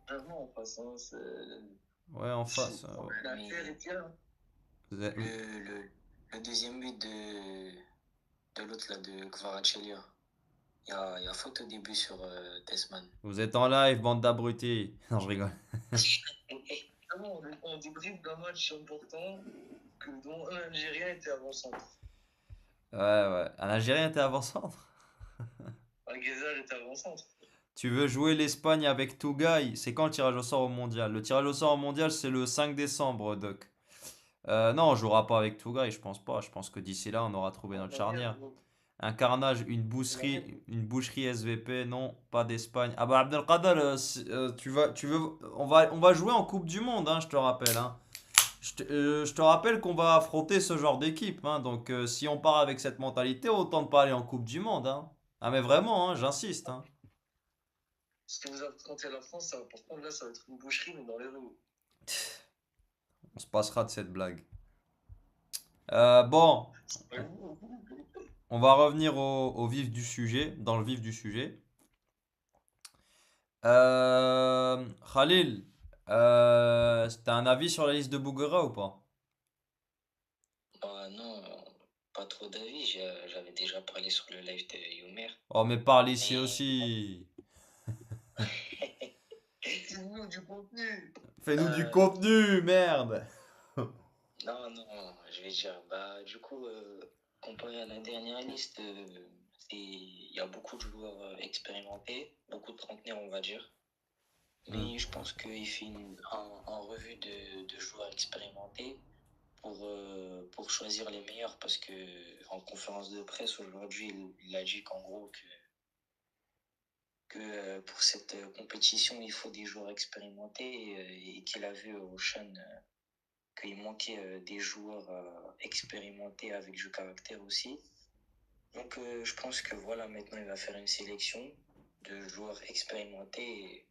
Vraiment, en face, hein, Ouais, en face. l'affaire est bien. Vous êtes- vous- Le deuxième but de l'autre, là, de Kvaratskhelia. Il y a faute au début sur Tessman. Vous êtes en live, bande d'abrutis. Non, je rigole. Vraiment, on débriefe d'un match important dont un Algérien était avant-centre. Ouais, ouais. Un Algérien était avant-centre. Guézard était avant-centre. Tu veux jouer l'Espagne avec Tougaï? C'est quand le tirage au sort au mondial? Le tirage au sort au mondial, c'est le 5 décembre, Doc. Non, on jouera pas avec Tougaï, je pense pas. Je pense que d'ici là, on aura trouvé Non, notre manière, charnière. Un carnage, manière. une boucherie SVP, non, pas d'Espagne. Ah bah Abdelkader, on va jouer en Coupe du Monde, hein, je te rappelle. Hein. Je te rappelle qu'on va affronter ce genre d'équipe, hein, donc si on part avec cette mentalité, autant ne pas aller en Coupe du Monde. Hein. Ah mais vraiment, hein, j'insiste. Hein. Ce que vous affrontez la France, ça, par contre, là, ça va être une boucherie, mais dans les rues. On se passera de cette blague. Bon, Ouais. on va revenir au vif du sujet, dans le vif du sujet. Khalil, t'as un avis sur la liste de Bouguera ou pas? Bah non, pas trop d'avis. J'avais déjà parlé sur le live de Youmer. Oh, mais parle ici Mais aussi. dis-nous du contenu. Fais-nous du Euh, contenu, merde. non, non, je vais dire. Bah, du coup, comparé à la dernière liste, il y a beaucoup de joueurs expérimentés, beaucoup de trentenaires, on va dire. Hmm. Mais je pense qu'il fait en revue de joueurs expérimentés pour choisir les meilleurs parce que en conférence de presse aujourd'hui, il a dit qu'en gros que pour cette compétition, il faut des joueurs expérimentés et qu'il a vu au Chan qu'il manquait des joueurs expérimentés avec du caractère aussi. Donc je pense que voilà, maintenant il va faire une sélection de joueurs expérimentés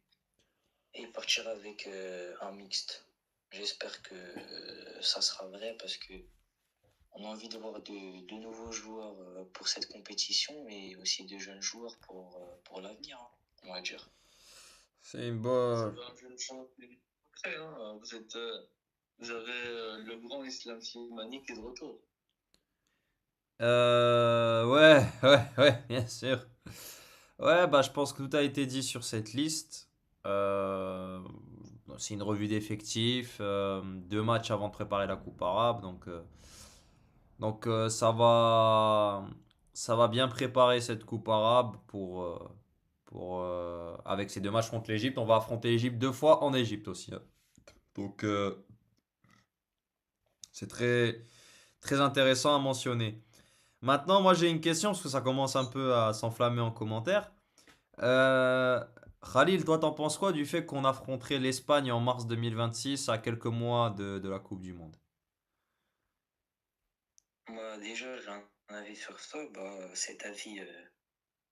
et partir avec un mixte. J'espère que ça sera vrai parce que on a envie de voir de nouveaux joueurs pour cette compétition et aussi de jeunes joueurs pour l'avenir, hein, on va dire. C'est une Vous bonne. avez un jeune champion après, hein. Vous avez le grand Islam Slimani qui est de retour. Ouais, ouais, ouais, bien sûr. Ouais, bah je pense que tout a été dit sur cette liste. Euh, c'est une revue d'effectifs, 2 matchs avant de préparer la Coupe arabe, donc ça va bien préparer cette Coupe arabe avec ces 2 matchs contre l'Égypte. On va affronter l'Égypte 2 fois en Égypte aussi. Hein. Donc c'est très, très intéressant à mentionner. Maintenant, moi j'ai une question parce que ça commence un peu à s'enflammer en commentaire. Euh, Khalil, toi t'en penses quoi du fait qu'on affronterait l'Espagne en mars 2026 à quelques mois de la Coupe du Monde? Moi, déjà, j'ai un avis sur ça. Bah, cet avis,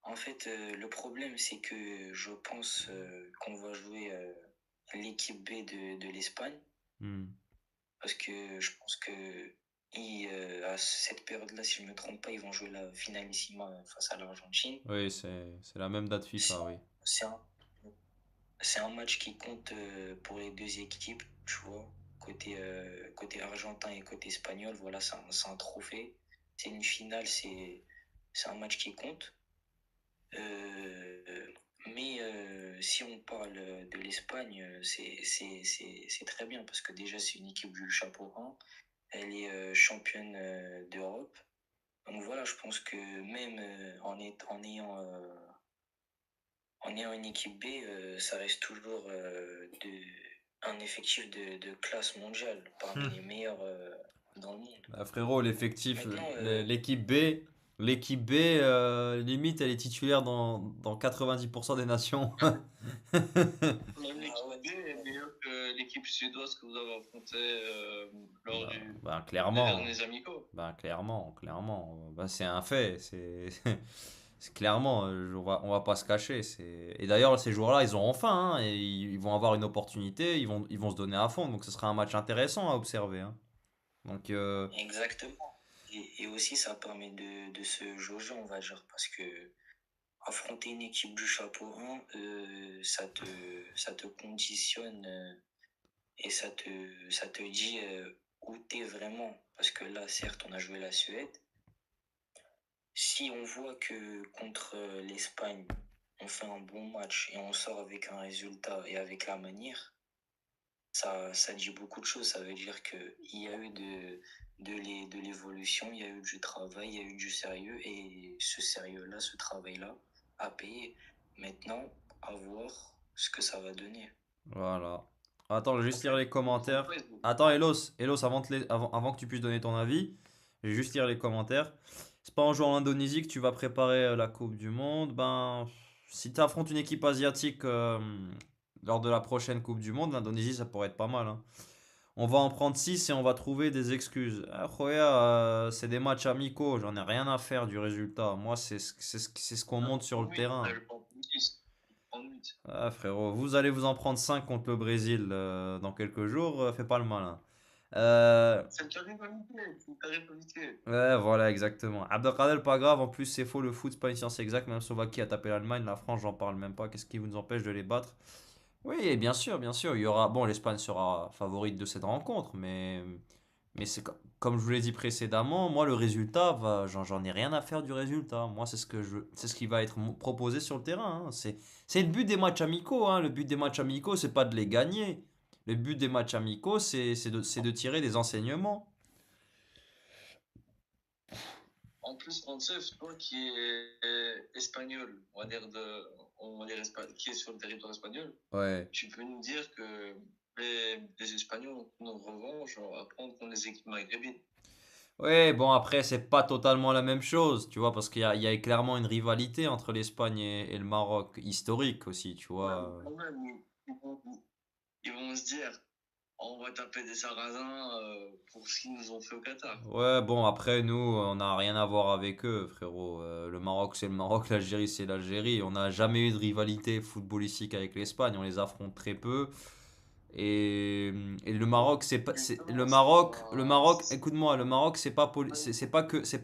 en fait, le problème, c'est que je pense qu'on va jouer l'équipe B de l'Espagne. Hmm. Parce que je pense que à cette période-là, si je ne me trompe pas, ils vont jouer la finalissima face à l'Argentine. Oui, c'est la même date C'est FIFA, oui. c'est un, c'est un match qui compte pour les deux équipes, tu vois. Côté argentin et côté espagnol, voilà, c'est un trophée. C'est une finale, c'est un match qui compte. Euh, mais si on parle de l'Espagne, c'est très bien parce que déjà, c'est une équipe du chapeau 1. Elle est championne d'Europe. Donc voilà, je pense que même en ayant une équipe B, ça reste toujours un effectif de classe mondiale, parmi les meilleurs dans le monde. Bah, frérot, l'effectif, Maintenant, l'équipe B, limite, elle est titulaire dans 90% des nations. même l'équipe B est meilleure que l'équipe suédoise que vous avez affrontée lors Bah, des clairement. derniers amicaux. Bah, clairement, clairement. Bah, c'est un fait. C'est clairement, on va pas se cacher. Et d'ailleurs, ces joueurs-là, ils ont enfin, hein, et ils vont avoir une opportunité, ils vont se donner à fond. Donc, ce sera un match intéressant à observer. Hein. Donc, Exactement. Et aussi, ça permet de se jauger, on va dire, parce que affronter une équipe du chapeau 1, ça te conditionne et ça te dit où t'es vraiment. Parce que là, certes, on a joué la Suède. Si on voit que contre l'Espagne, on fait un bon match et on sort avec un résultat et avec la manière, ça dit beaucoup de choses. Ça veut dire qu'il y a eu de l'évolution, il y a eu du travail, il y a eu du sérieux et ce sérieux-là, ce travail-là a payé. Maintenant, à voir ce que ça va donner. Voilà. Attends, je vais En juste lire fait, les ils font commentaires. quoi? Attends, Elos, avant que tu puisses donner ton avis, je vais juste lire les commentaires. C'est pas en jouant en Indonésie que tu vas préparer la Coupe du Monde. Ben, si tu affrontes une équipe asiatique lors de la prochaine Coupe du Monde, l'Indonésie, ça pourrait être pas mal, hein. On va en prendre 6 et on va trouver des excuses. Ah, Khoya, c'est des matchs amicaux, j'en ai rien à faire du résultat. Moi, c'est ce qu'on montre sur le Oui, là, terrain. je prends 10. En 8. Ah, frérot, vous allez vous en prendre 5 contre le Brésil dans quelques jours, fais pas le malin. Euh, C'est le carré validé. C'est le carré validé. ouais, voilà, exactement. Abdelkader, pas grave, en plus c'est faux, le foot, c'est pas une science exacte. Même Slovaquie a tapé l'Allemagne, la France, j'en parle même pas. Qu'est-ce qui vous empêche de les battre? Oui, et bien sûr, il y aura. Bon, l'Espagne sera favorite de cette rencontre, mais comme je vous l'ai dit précédemment, moi le résultat, j'en ai rien à faire du résultat. Moi, c'est ce qui va être proposé sur le terrain, hein. C'est le but des matchs amicaux, hein. Le but des matchs amicaux, c'est pas de les gagner. Le but des matchs amicaux, c'est de tirer des enseignements. En plus, Francis, toi qui es espagnol, on va dire qui est sur le territoire espagnol, Ouais. tu peux nous dire que les Espagnols ont une revanche à prendre contre les équipes maghrébines. Ouais, bon, après, c'est pas totalement la même chose, tu vois, parce qu'il y a clairement une rivalité entre l'Espagne et le Maroc, historique aussi, tu Ouais, mais vois. quand même, ils vont se dire, on va taper des Sarrasins pour ce qu'ils nous ont fait au Qatar. Ouais, bon, après, nous, on n'a rien à voir avec eux, frérot. Le Maroc, c'est le Maroc, l'Algérie, c'est l'Algérie. On n'a jamais eu de rivalité footballistique avec l'Espagne, on les affronte très peu. Et, et le Maroc, c'est pas, Justement, c'est Le pas. Maroc, écoute-moi, le Maroc, c'est pas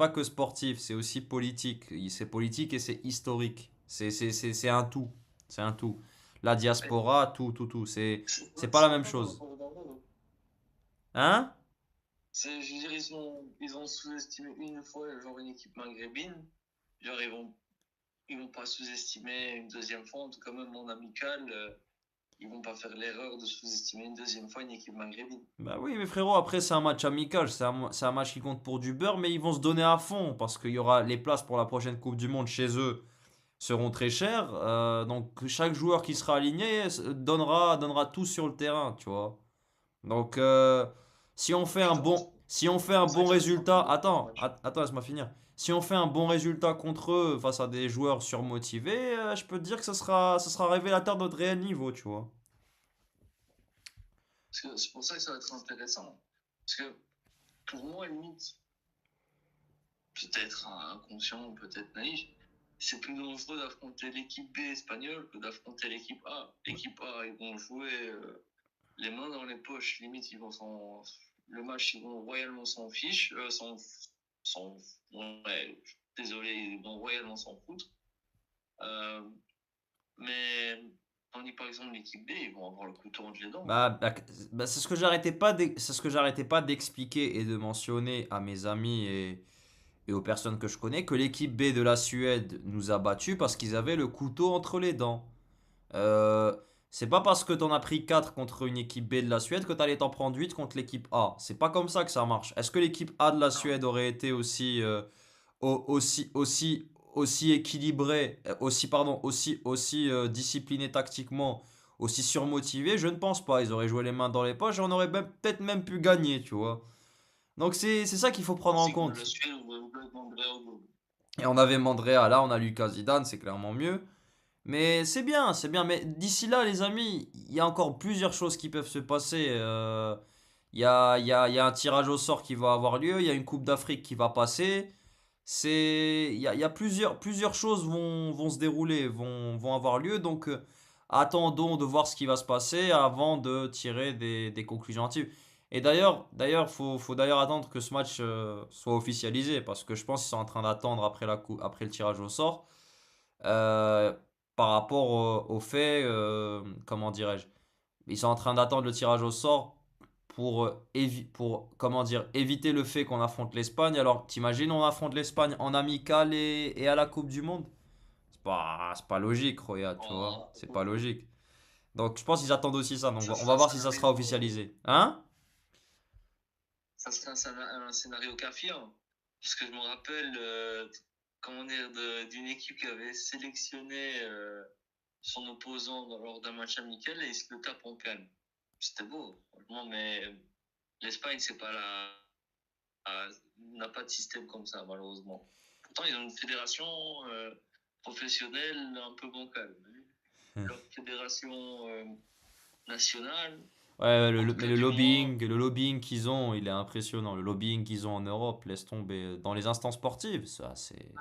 que sportif, c'est aussi politique. C'est politique et c'est historique. C'est un tout. C'est un tout. La diaspora, tout, tout, tout. C'est pas la même C'est pas par chose. rapport au Maroc. Hein? Je veux dire, ils ont sous-estimé une fois genre une équipe maghrébine. Genre, ils vont pas sous-estimer une deuxième fois, en tout cas même en amical, ils vont pas faire l'erreur de sous-estimer une deuxième fois une équipe maghrébine. Bah oui, mais frérot, après c'est un match amical, c'est un match qui compte pour du beurre, mais ils vont se donner à fond parce qu'il y aura les places pour la prochaine Coupe du Monde chez eux seront très chères. Donc chaque joueur qui sera aligné donnera tout sur le terrain, tu vois. Donc Justement, si on fait c'est un pour ça bon que ça va être un résultat, intéressant le match. attends, laisse-moi finir. Si on fait un bon résultat contre eux face à des joueurs surmotivés, je peux te dire que ça sera révélateur de notre réel niveau, tu vois. C'est pour ça que ça va être intéressant. Parce que pour moi, limite, peut-être inconscient, peut-être naïf, c'est plus dangereux d'affronter l'équipe B espagnole que d'affronter l'équipe A. L'équipe A, ils vont jouer les mains dans les poches. Limite, le match, ils vont royalement s'en fiche, s'en, ouais, désolé, ils vont royalement s'en foutre. Euh, mais tandis par exemple l'équipe B, ils vont avoir le couteau entre les dents. Bah, c'est ce que j'arrêtais pas d'expliquer et de mentionner à mes amis et aux personnes que je connais, que l'équipe B de la Suède nous a battus parce qu'ils avaient le couteau entre les dents. Euh, c'est pas parce que t'en as pris 4 contre une équipe B de la Suède que t'allais t'en prendre 8 contre l'équipe A. C'est pas comme ça que ça marche. Est-ce que l'équipe A de la Non. Suède aurait été aussi équilibrée, aussi disciplinée tactiquement, aussi surmotivée? Je ne pense pas. Ils auraient joué les mains dans les poches et on aurait peut-être même pu gagner, tu vois. Donc c'est ça qu'il faut prendre en C'est que la compte. Suède ou Andrea au Et on avait Mandrea, là on a Lucas Zidane, c'est clairement mieux. Mais c'est bien, c'est bien. Mais d'ici là, les amis, il y a encore plusieurs choses qui peuvent se passer. Il y a un tirage au sort qui va avoir lieu, il y a une Coupe d'Afrique qui va passer. Il y a plusieurs choses vont se dérouler, vont avoir lieu. Donc, attendons de voir ce qui va se passer avant de tirer des conclusions hâtives. Et d'ailleurs, faut d'ailleurs attendre que ce match soit officialisé parce que je pense qu'ils sont en train d'attendre après le tirage au sort. Euh, par rapport au fait, comment dirais-je, ils sont en train d'attendre le tirage au sort pour comment dire, éviter le fait qu'on affronte l'Espagne. Alors, t'imagines, on affronte l'Espagne en amical et à la Coupe du Monde? C'est pas logique, Roya, tu vois. En- C'est pas logique. Donc, je pense qu'ils attendent aussi ça. Donc, Ça on sera va un voir si ça sera scénario, officialisé. Hein? ça sera un scénario Kafia. Parce que je me rappelle, comment dire, d'une équipe qui avait sélectionné son opposant lors d'un match amical et il se le tape en canne. C'était beau, franchement, mais l'Espagne, c'est pas n'a pas de système comme ça, malheureusement. Pourtant, ils ont une fédération professionnelle un peu bancale. Leur fédération nationale, Ouais, en tout mais cas du moins, le lobbying qu'ils ont, il est impressionnant. Le lobbying qu'ils ont en Europe, laisse tomber. Dans les instances sportives, ça, c'est.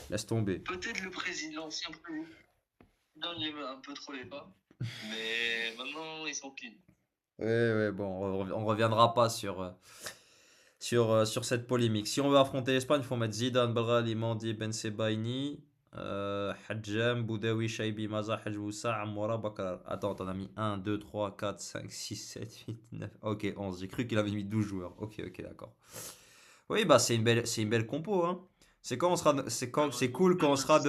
Laisse tomber. peut-être le président, l'ancien président, donne un peu trop les pas. Mais maintenant, ils sont clean. Ouais, ouais, bon, on reviendra pas sur cette polémique. Si on veut affronter l'Espagne, il faut mettre Zidane, Belghali, Mandi, Ben Sebaini, Hadjam, Boudaoui, Shaibi, Maza, Hadjboussa, Amoura, Bakar. Attends, t'en as mis 1, 2, 3, 4, 5, 6, 7, 8, 9. Ok, 11. J'ai cru qu'il avait mis 12 joueurs. Ok, ok, d'accord. Oui, bah c'est une belle compo, hein. C'est cool quand on sera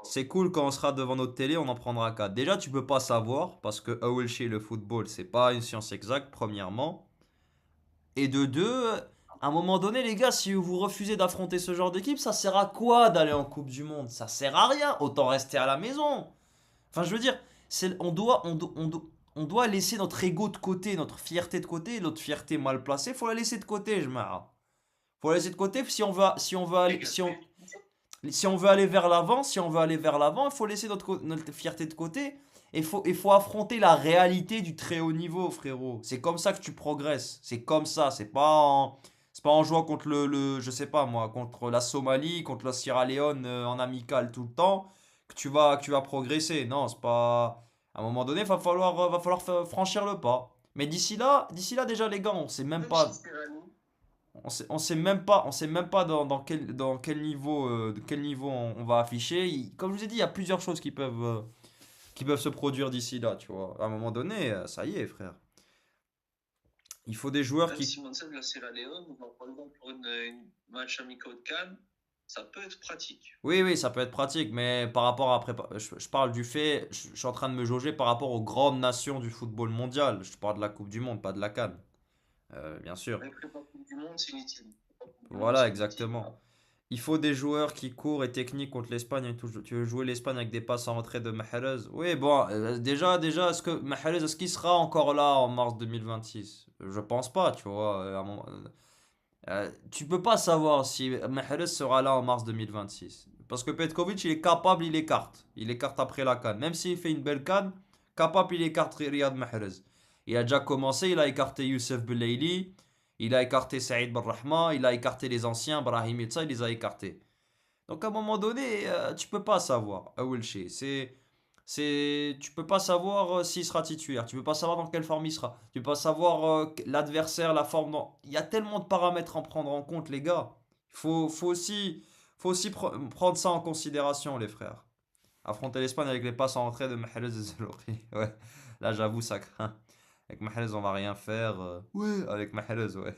c'est cool quand on sera devant notre télé, on en prendra 4. Déjà, tu peux pas savoir parce que Awelchi, le football, c'est pas une science exacte, premièrement. Et de deux, à un moment donné, les gars, si vous refusez d'affronter ce genre d'équipe, ça sert à quoi d'aller en Coupe du Monde? Ça sert à rien. Autant rester à la maison. Enfin, je veux dire, on doit laisser notre ego de côté, notre fierté de côté, notre fierté mal placée, faut la laisser de côté, je m'arrête. Faut la laisser de côté si on veut aller, si on veut aller vers l'avant, il faut laisser notre fierté de côté et il faut affronter la réalité du très haut niveau, frérot. C'est comme ça que tu progresses. C'est comme ça. C'est pas en jouant contre je sais pas moi, contre la Somalie, contre la Sierra Leone en amical tout le temps que tu vas progresser. Non, c'est pas. À un moment donné, va falloir franchir le pas. Mais d'ici là déjà les gars, on sait même Même si pas. c'est Rani, On sait même pas dans quel niveau, de quel niveau on va afficher. Comme je vous ai dit, il y a plusieurs choses qui peuvent se produire d'ici là, tu vois. À un moment donné, ça y est, frère. Il faut des joueurs même qui. si Manson de la Sierra Leone, par exemple, pour une match amical de Cannes, ça peut être pratique. Oui, oui, ça peut être pratique, mais par rapport à je parle du fait, je suis en train de me jauger par rapport aux grandes nations du football mondial. Je parle de la Coupe du Monde, pas de la CAN. Bien sûr. Avec le Coupe du Monde, c'est inutile. Le Coupe du Monde, Voilà, c'est inutile. exactement. Il faut des joueurs qui courent et techniques contre l'Espagne. Et tout. Tu veux jouer l'Espagne avec des passes en retrait de Mahrez? Oui, bon, déjà, est-ce qu'il sera encore là en mars 2026? Je pense pas, tu vois. Tu peux pas savoir si Mahrez sera là en mars 2026. Parce que Petkovic, il est capable, il écarte. Il écarte après la CAN. Même s'il fait une belle CAN, capable, il écarte Riyad Mahrez. Il a déjà commencé, il a écarté Youssef Belaili, il a écarté Saïd Barrahma, il a écarté les anciens, Brahim Itza, il les a écartés. Donc à un moment donné, tu peux pas savoir. Awelchi, tu peux pas savoir s'il sera titulaire. Tu peux pas savoir dans quelle forme il sera. Tu peux pas savoir l'adversaire, la forme. Il y a tellement de paramètres à prendre en compte, les gars. Il faut aussi prendre ça en considération, les frères. Affronter l'Espagne avec les passes en retrait de Mahrez et Zelouri. Ouais, là j'avoue, ça craint. Avec Mahrez, on va rien faire. Ouais, avec Mahrez, ouais.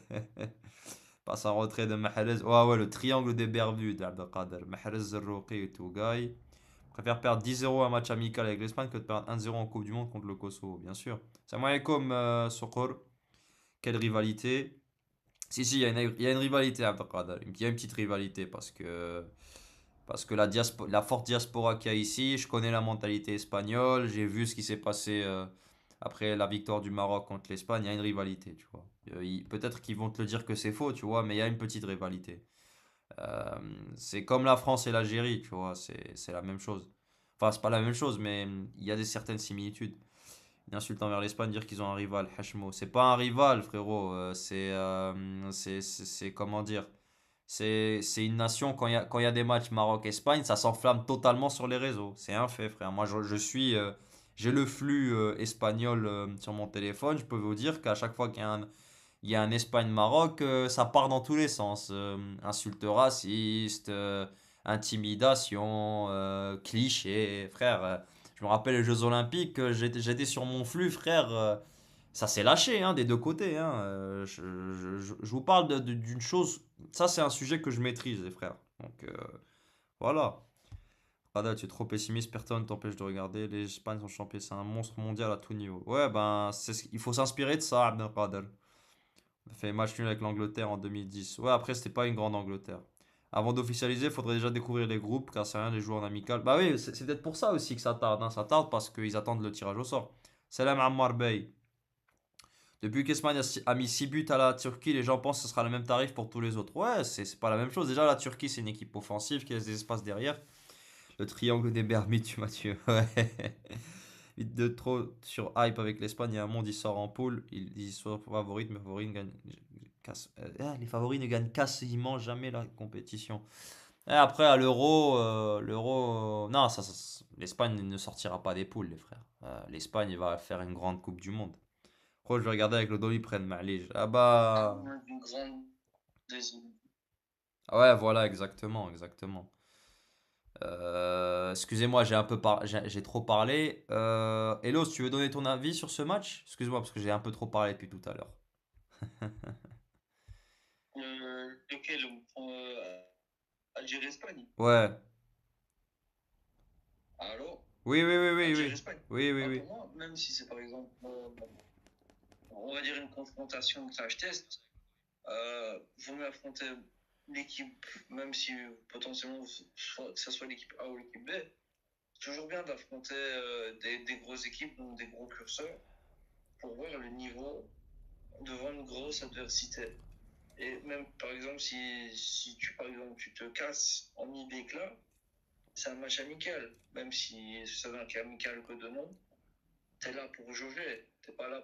Passe en retrait de Mahrez. Ouais, ouais, le triangle des Bermudes d'Abdelkader. Mahrez, Zerouki et Tougaï. Préfère perdre 10-0 un match amical avec l'Espagne que de perdre 1-0 en Coupe du Monde contre le Kosovo, bien sûr. Salam alaikum, Sokor. Quelle rivalité. Si, si, il y a une rivalité, Abdelkader. Il y a une petite rivalité parce que la forte diaspora qu'il y a ici, je connais la mentalité espagnole, j'ai vu ce qui s'est passé après la victoire du Maroc contre l'Espagne, il y a une rivalité, tu vois. Peut-être qu'ils vont te le dire que c'est faux, tu vois, mais il y a une petite rivalité. Euh, c'est comme la France et l'Algérie, tu vois, c'est la même chose. Enfin, c'est pas la même chose, mais il y a certaines similitudes. Une insulte envers l'Espagne, dire qu'ils ont un rival, Hachmo. C'est pas un rival, frérot. C'est comment dire? C'est une nation, quand il y a des matchs Maroc-Espagne, ça s'enflamme totalement sur les réseaux. C'est un fait, frère. Moi, j'ai le flux espagnol sur mon téléphone. Je peux vous dire qu'à chaque fois qu'il y a un Espagne-Maroc, ça part dans tous les sens. Insultes racistes, intimidation, cliché, frère. Je me rappelle les Jeux Olympiques, j'étais sur mon flux, frère. Ça s'est lâché, hein, des deux côtés, hein. Je vous parle d'une chose. Ça, c'est un sujet que je maîtrise, les frères. Donc, voilà. Radal, tu es trop pessimiste, personne ne t'empêche de regarder. Les Espagnes sont champions, c'est un monstre mondial à tout niveau. Ouais, ben, il faut s'inspirer de ça, Abdelkader. On a fait match nul avec l'Angleterre en 2010. Ouais, après, c'était pas une grande Angleterre. Avant d'officialiser, il faudrait déjà découvrir les groupes, car c'est rien les joueurs en amical. Bah oui, c'est peut-être pour ça aussi que ça tarde, hein. Ça tarde parce qu'ils attendent le tirage au sort. Salam Ammar Bey. Depuis qu'Espagne a mis 6 buts à la Turquie, les gens pensent que ce sera le même tarif pour tous les autres. Ouais, c'est pas la même chose. Déjà, la Turquie, c'est une équipe offensive qui laisse des espaces derrière. Le triangle des Bermudes, tu Mathieu. Ouais. Vite de trop sur hype avec l'Espagne. Il y a un monde, il sort en poule. Ils sont favoris, mais les favoris ne gagnent quasiment jamais la compétition. Et après, à non, l'Espagne ne sortira pas des poules, les frères. L'Espagne va faire une grande Coupe du Monde. Je vais regarder avec le dos, ils prennent Malige. Ah bah. Une grande deuxième. Ouais, voilà, exactement, exactement. Excusez-moi, j'ai trop parlé. Hello, si tu veux donner ton avis sur ce match? Excuse-moi, parce que j'ai un peu trop parlé depuis tout à l'heure. Lequel on prend Algérie-Espagne. Ouais. Alors, Oui, oui, oui, oui, oui. Algérie-Espagne. Oui, oui, Pour oui. moi, même si c'est par exemple, on va dire une confrontation crash test, vaut mieux affronter l'équipe, même si potentiellement que ce soit l'équipe A ou l'équipe B, c'est toujours bien d'affronter des grosses équipes, donc des gros curseurs, pour voir le niveau devant une grosse adversité. Et même par exemple, si tu, par exemple, tu te casses en mi-déclat, c'est un match amical, même si ça n'est qu'amical que de nom, t'es là pour jauger, t'es pas là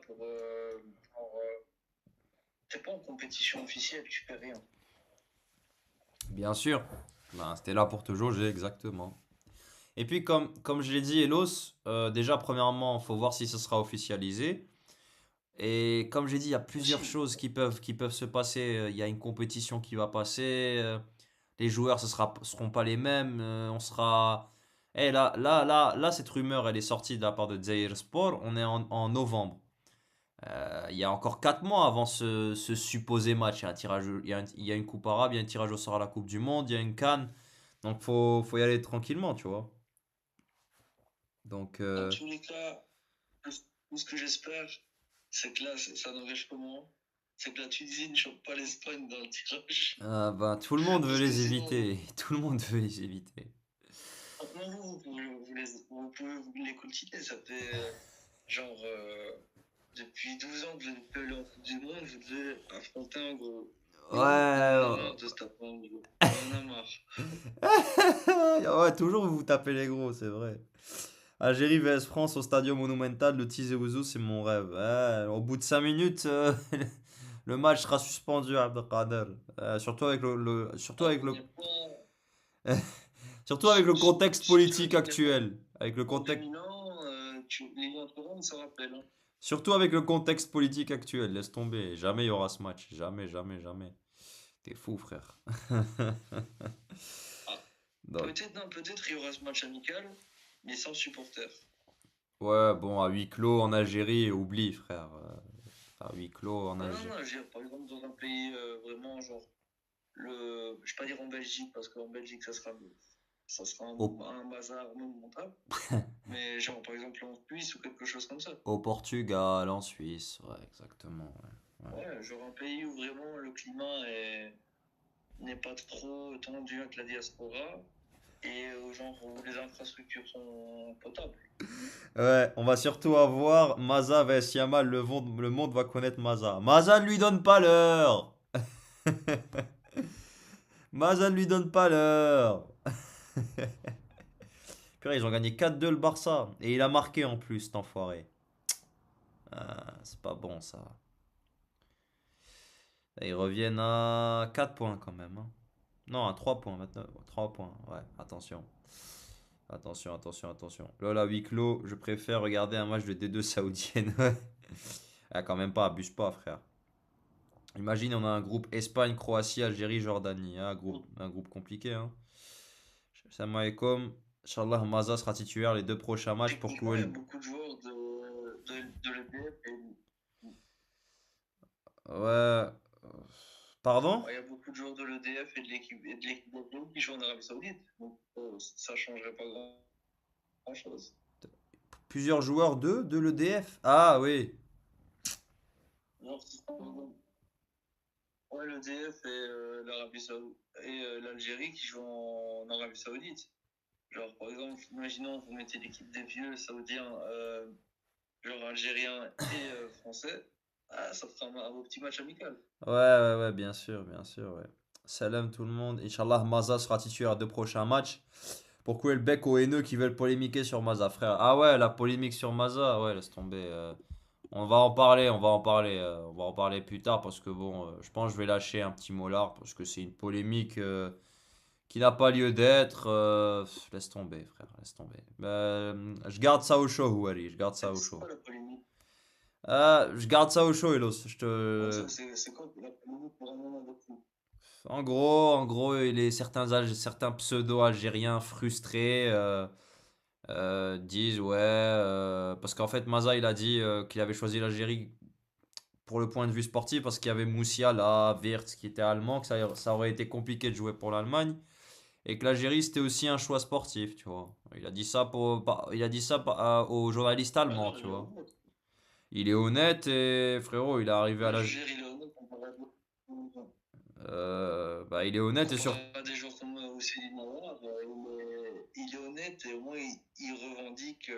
t'es pas en compétition officielle, tu fais rien. Bien sûr. Ben, c'était là pour te jauger, exactement. Et puis, comme je l'ai dit, Elos, déjà, premièrement, il faut voir si ce sera officialisé. Et comme j'ai dit, il y a plusieurs Aussi, choses qui peuvent se passer. Il y a une compétition qui va passer. Les joueurs, seront pas les mêmes. On sera. Eh, là, cette rumeur, elle est sortie de la part de Zaire Sport. On est en novembre. Il y a encore 4 mois avant ce supposé match. Il y a un tirage, il y a une coupe arabe, il y a un tirage au sort à la Coupe du Monde, il y a une CAN. Donc, faut y aller tranquillement, tu vois. Donc, dans tous les cas, tout ce que j'espère, c'est que là, ça n'engage que moi. C'est que la Tunisie ne chope pas l'Espagne dans le tirage. ben, tout le monde veut Parce que les sinon, éviter. Tout le monde veut les éviter. franchement, vous pouvez vous les coltiner. Ça fait genre depuis 12 ans que vous êtes allé en Coupe du Monde, vous devez affronter un gros. Ouais. Nous, on en a marre de se taper un gros. On en a marre. Ouais, toujours vous tapez les gros, c'est vrai. Algérie vs France au Stadium Monumental de Tizi Ouzou, c'est mon rêve. Ouais, au bout de 5 minutes, le match sera suspendu, Abdelkader. Surtout avec On le, n'est pas. surtout avec le contexte Si tu veux politique qu'on n'est pas actuel. Avec le en contexte, 2000 ans, les gens on se rappelle. Hein. surtout avec le contexte politique actuel. Laisse tomber. Jamais il y aura ce match. Jamais, jamais, jamais. T'es fou, frère. Ah, Donc, peut-être il y aura ce match amical, mais sans supporters. ouais, bon, à huis clos en Algérie, oublie, frère. À huis clos en Non, non, Algérie. non, je veux dire, par exemple, dans un pays vraiment, genre, je vais pas dire en Belgique, parce qu'en Belgique, ça sera Au, un bazar monumental. Mais genre, par exemple, en Suisse ou quelque chose comme ça. au Portugal, en Suisse, ouais, exactement. Ouais, ouais. Ouais, genre un pays où vraiment le climat n'est pas trop tendu avec la diaspora et genre où les infrastructures sont potables. Ouais, on va surtout avoir Maza vs Yamal. Le monde va connaître Maza. Maza ne lui donne pas l'heure. Maza ne lui donne pas l'heure. Purée, ils ont gagné 4-2 le Barça. Et il a marqué en plus, cet enfoiré. Ah, c'est pas bon ça. Et ils reviennent à 4 points quand même, hein. Non, à 3 points maintenant. 3 points, ouais, attention. Attention, attention, attention. Là, à huis clos, je préfère regarder un match de D2 saoudienne. Ah, quand même pas, abuse pas, frère. Imagine, on a un groupe Espagne, Croatie, Algérie, Jordanie. Ah, un groupe compliqué, hein. Salam alaikum. Inch'Allah, Maza sera titulaire les deux prochains matchs pour Techniquement, il y a Kouel. beaucoup de joueurs de l'EDF Ouais. Pardon? il y a beaucoup de joueurs de l'EDF et de l'équipe d'Algérie qui jouent en Arabie Saoudite. Donc, ça changerait pas grand-chose. Plusieurs joueurs de l'EDF? Ah oui. Non, ouais, l'EDF et l'Arabie Saoudite et l'Algérie qui jouent en Arabie Saoudite. Genre, par exemple, imaginons vous mettez l'équipe des vieux saoudiens, genre algériens et français, ah, ça fera un beau petit match amical. Ouais, bien sûr, ouais. Salam tout le monde. Inch'Allah, Maza sera titulaire à deux prochains matchs. Pour Kouel Beck aux haineux qui veulent polémiquer sur Maza, frère. Ah ouais, la polémique sur Maza, ouais, laisse tomber. On va en parler, on va en parler plus tard parce que bon, je pense que je vais lâcher un petit molar parce que c'est une polémique qui n'a pas lieu d'être. Laisse tomber, frère, laisse tomber. Je garde ça au chaud, Ouari, je garde ça au C'est chaud. quoi la polémique? Je garde ça au chaud, Elos. Comme ça, c'est quoi la polémique pour un moment de fou? En gros, certains pseudo-algériens frustrés disent ouais, parce qu'en fait Maza il a dit qu'il avait choisi l'Algérie pour le point de vue sportif parce qu'il y avait Moussiala, Wirtz qui était allemand, que ça aurait été compliqué de jouer pour l'Allemagne et que l'Algérie c'était aussi un choix sportif, tu vois. Il a dit ça au journaliste Ah allemand, non, tu vois. Il est honnête et frérot, il est arrivé à moi, la, je veux dire, il est honnête bah, il est honnête et comparé sur. à des joueurs comme Ousseynou Nawar, il est honnête et au moins il revendique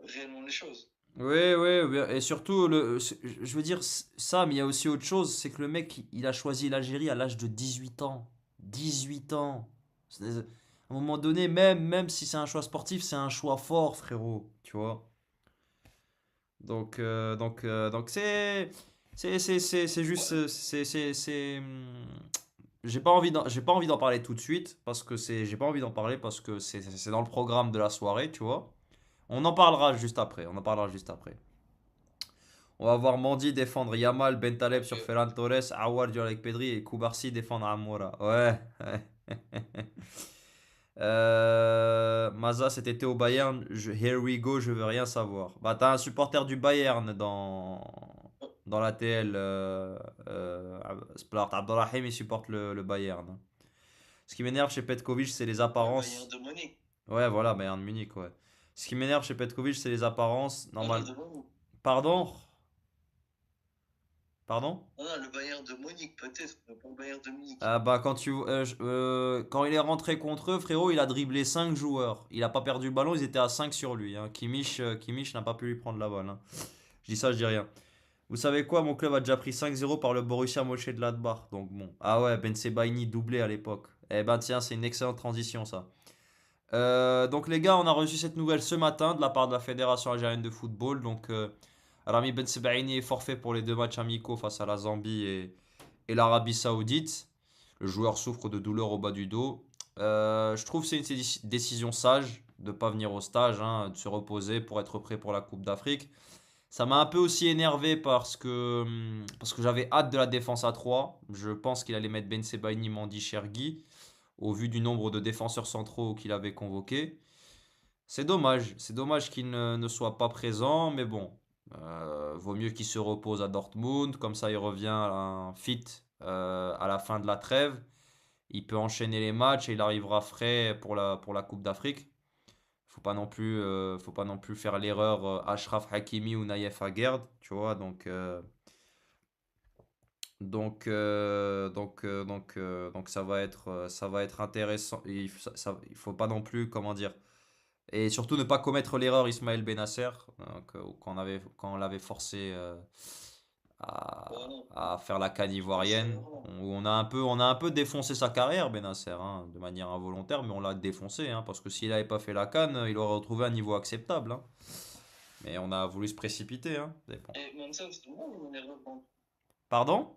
réellement les choses. Oui, oui, oui, et surtout, je veux dire ça, mais il y a aussi autre chose, c'est que le mec, il a choisi l'Algérie à l'âge de 18 ans. 18 ans. À un moment donné, même si c'est un choix sportif, c'est un choix fort, frérot, tu vois. Donc c'est juste, Ouais, j'ai pas envie d'en parler tout de suite, j'ai pas envie d'en parler parce que c'est dans le programme de la soirée, tu vois. On en parlera juste après, on en parlera juste après. On va voir Mandy défendre Yamal, Bentaleb ok. sur Ferran Torres, Awar duel avec Pedri et Koubarsi défendre Amoura. Ouais. Maza cet été au Bayern, here we go, je veux rien savoir. Bah t'as un supporter du Bayern dans l'ATL. Splart Abdelrahim il supporte le Bayern. Ce qui m'énerve chez Petkovic c'est les Ouais, le Bayern apparences. de Munich. Ouais voilà, Bayern de Munich ouais. Ce qui m'énerve chez Petkovic c'est les apparences. Non, non, Normal. de Munich. Pardon? Pardon? Non, non, le Bayern de Munich, peut-être, mais pas le Bayern de Munich. Ah bah quand il est rentré contre eux, frérot, il a dribblé 5 joueurs. Il a pas perdu le ballon, ils étaient à 5 sur lui, hein. Kimmich n'a pas pu lui prendre la balle, hein. Je dis ça, je dis rien. Vous savez quoi, mon club a déjà pris 5-0 par le Borussia Mönchengladbach. Donc bon. Ah ouais, Ben Sebaini doublé à l'époque. Eh ben tiens, c'est une excellente transition ça. Donc les gars, on a reçu cette nouvelle ce matin de la part de la Fédération algérienne de football. Donc Rami Ben Sebaini est forfait pour les deux matchs amicaux face à la Zambie et l'Arabie Saoudite. Le joueur souffre de douleurs au bas du dos. Je trouve que c'est une décision sage de ne pas venir au stage, hein, de se reposer pour être prêt pour la Coupe d'Afrique. Ça m'a un peu aussi énervé parce que j'avais hâte de la défense à 3. Je pense qu'il allait mettre Ben Sebaini, Mandi, Chergui, au vu du nombre de défenseurs centraux qu'il avait convoqués. C'est dommage qu'il ne soit pas présent, mais bon, vaut mieux qu'il se repose à Dortmund, comme ça il revient à un fit à la fin de la trêve. Il peut enchaîner les matchs et il arrivera frais pour la Coupe d'Afrique. Faut pas non plus faire l'erreur Ashraf Hakimi ou Naïef Aguerd, tu vois. Donc ça va être intéressant. Il faut pas non plus, comment dire, et surtout ne pas commettre l'erreur Ismaël Benasser, quand on l'avait forcé Ouais, non, à faire la CAN ça c'est ivoirienne, vraiment. où on a un peu défoncé sa carrière, Benasser, hein, de manière involontaire, mais on l'a défoncé, hein, parce que s'il n'avait pas fait la CAN, il aurait retrouvé un niveau acceptable, hein. Mais on a voulu se précipiter, hein. Dépend. Et même ça, c'est moi ou une erreur Pardon?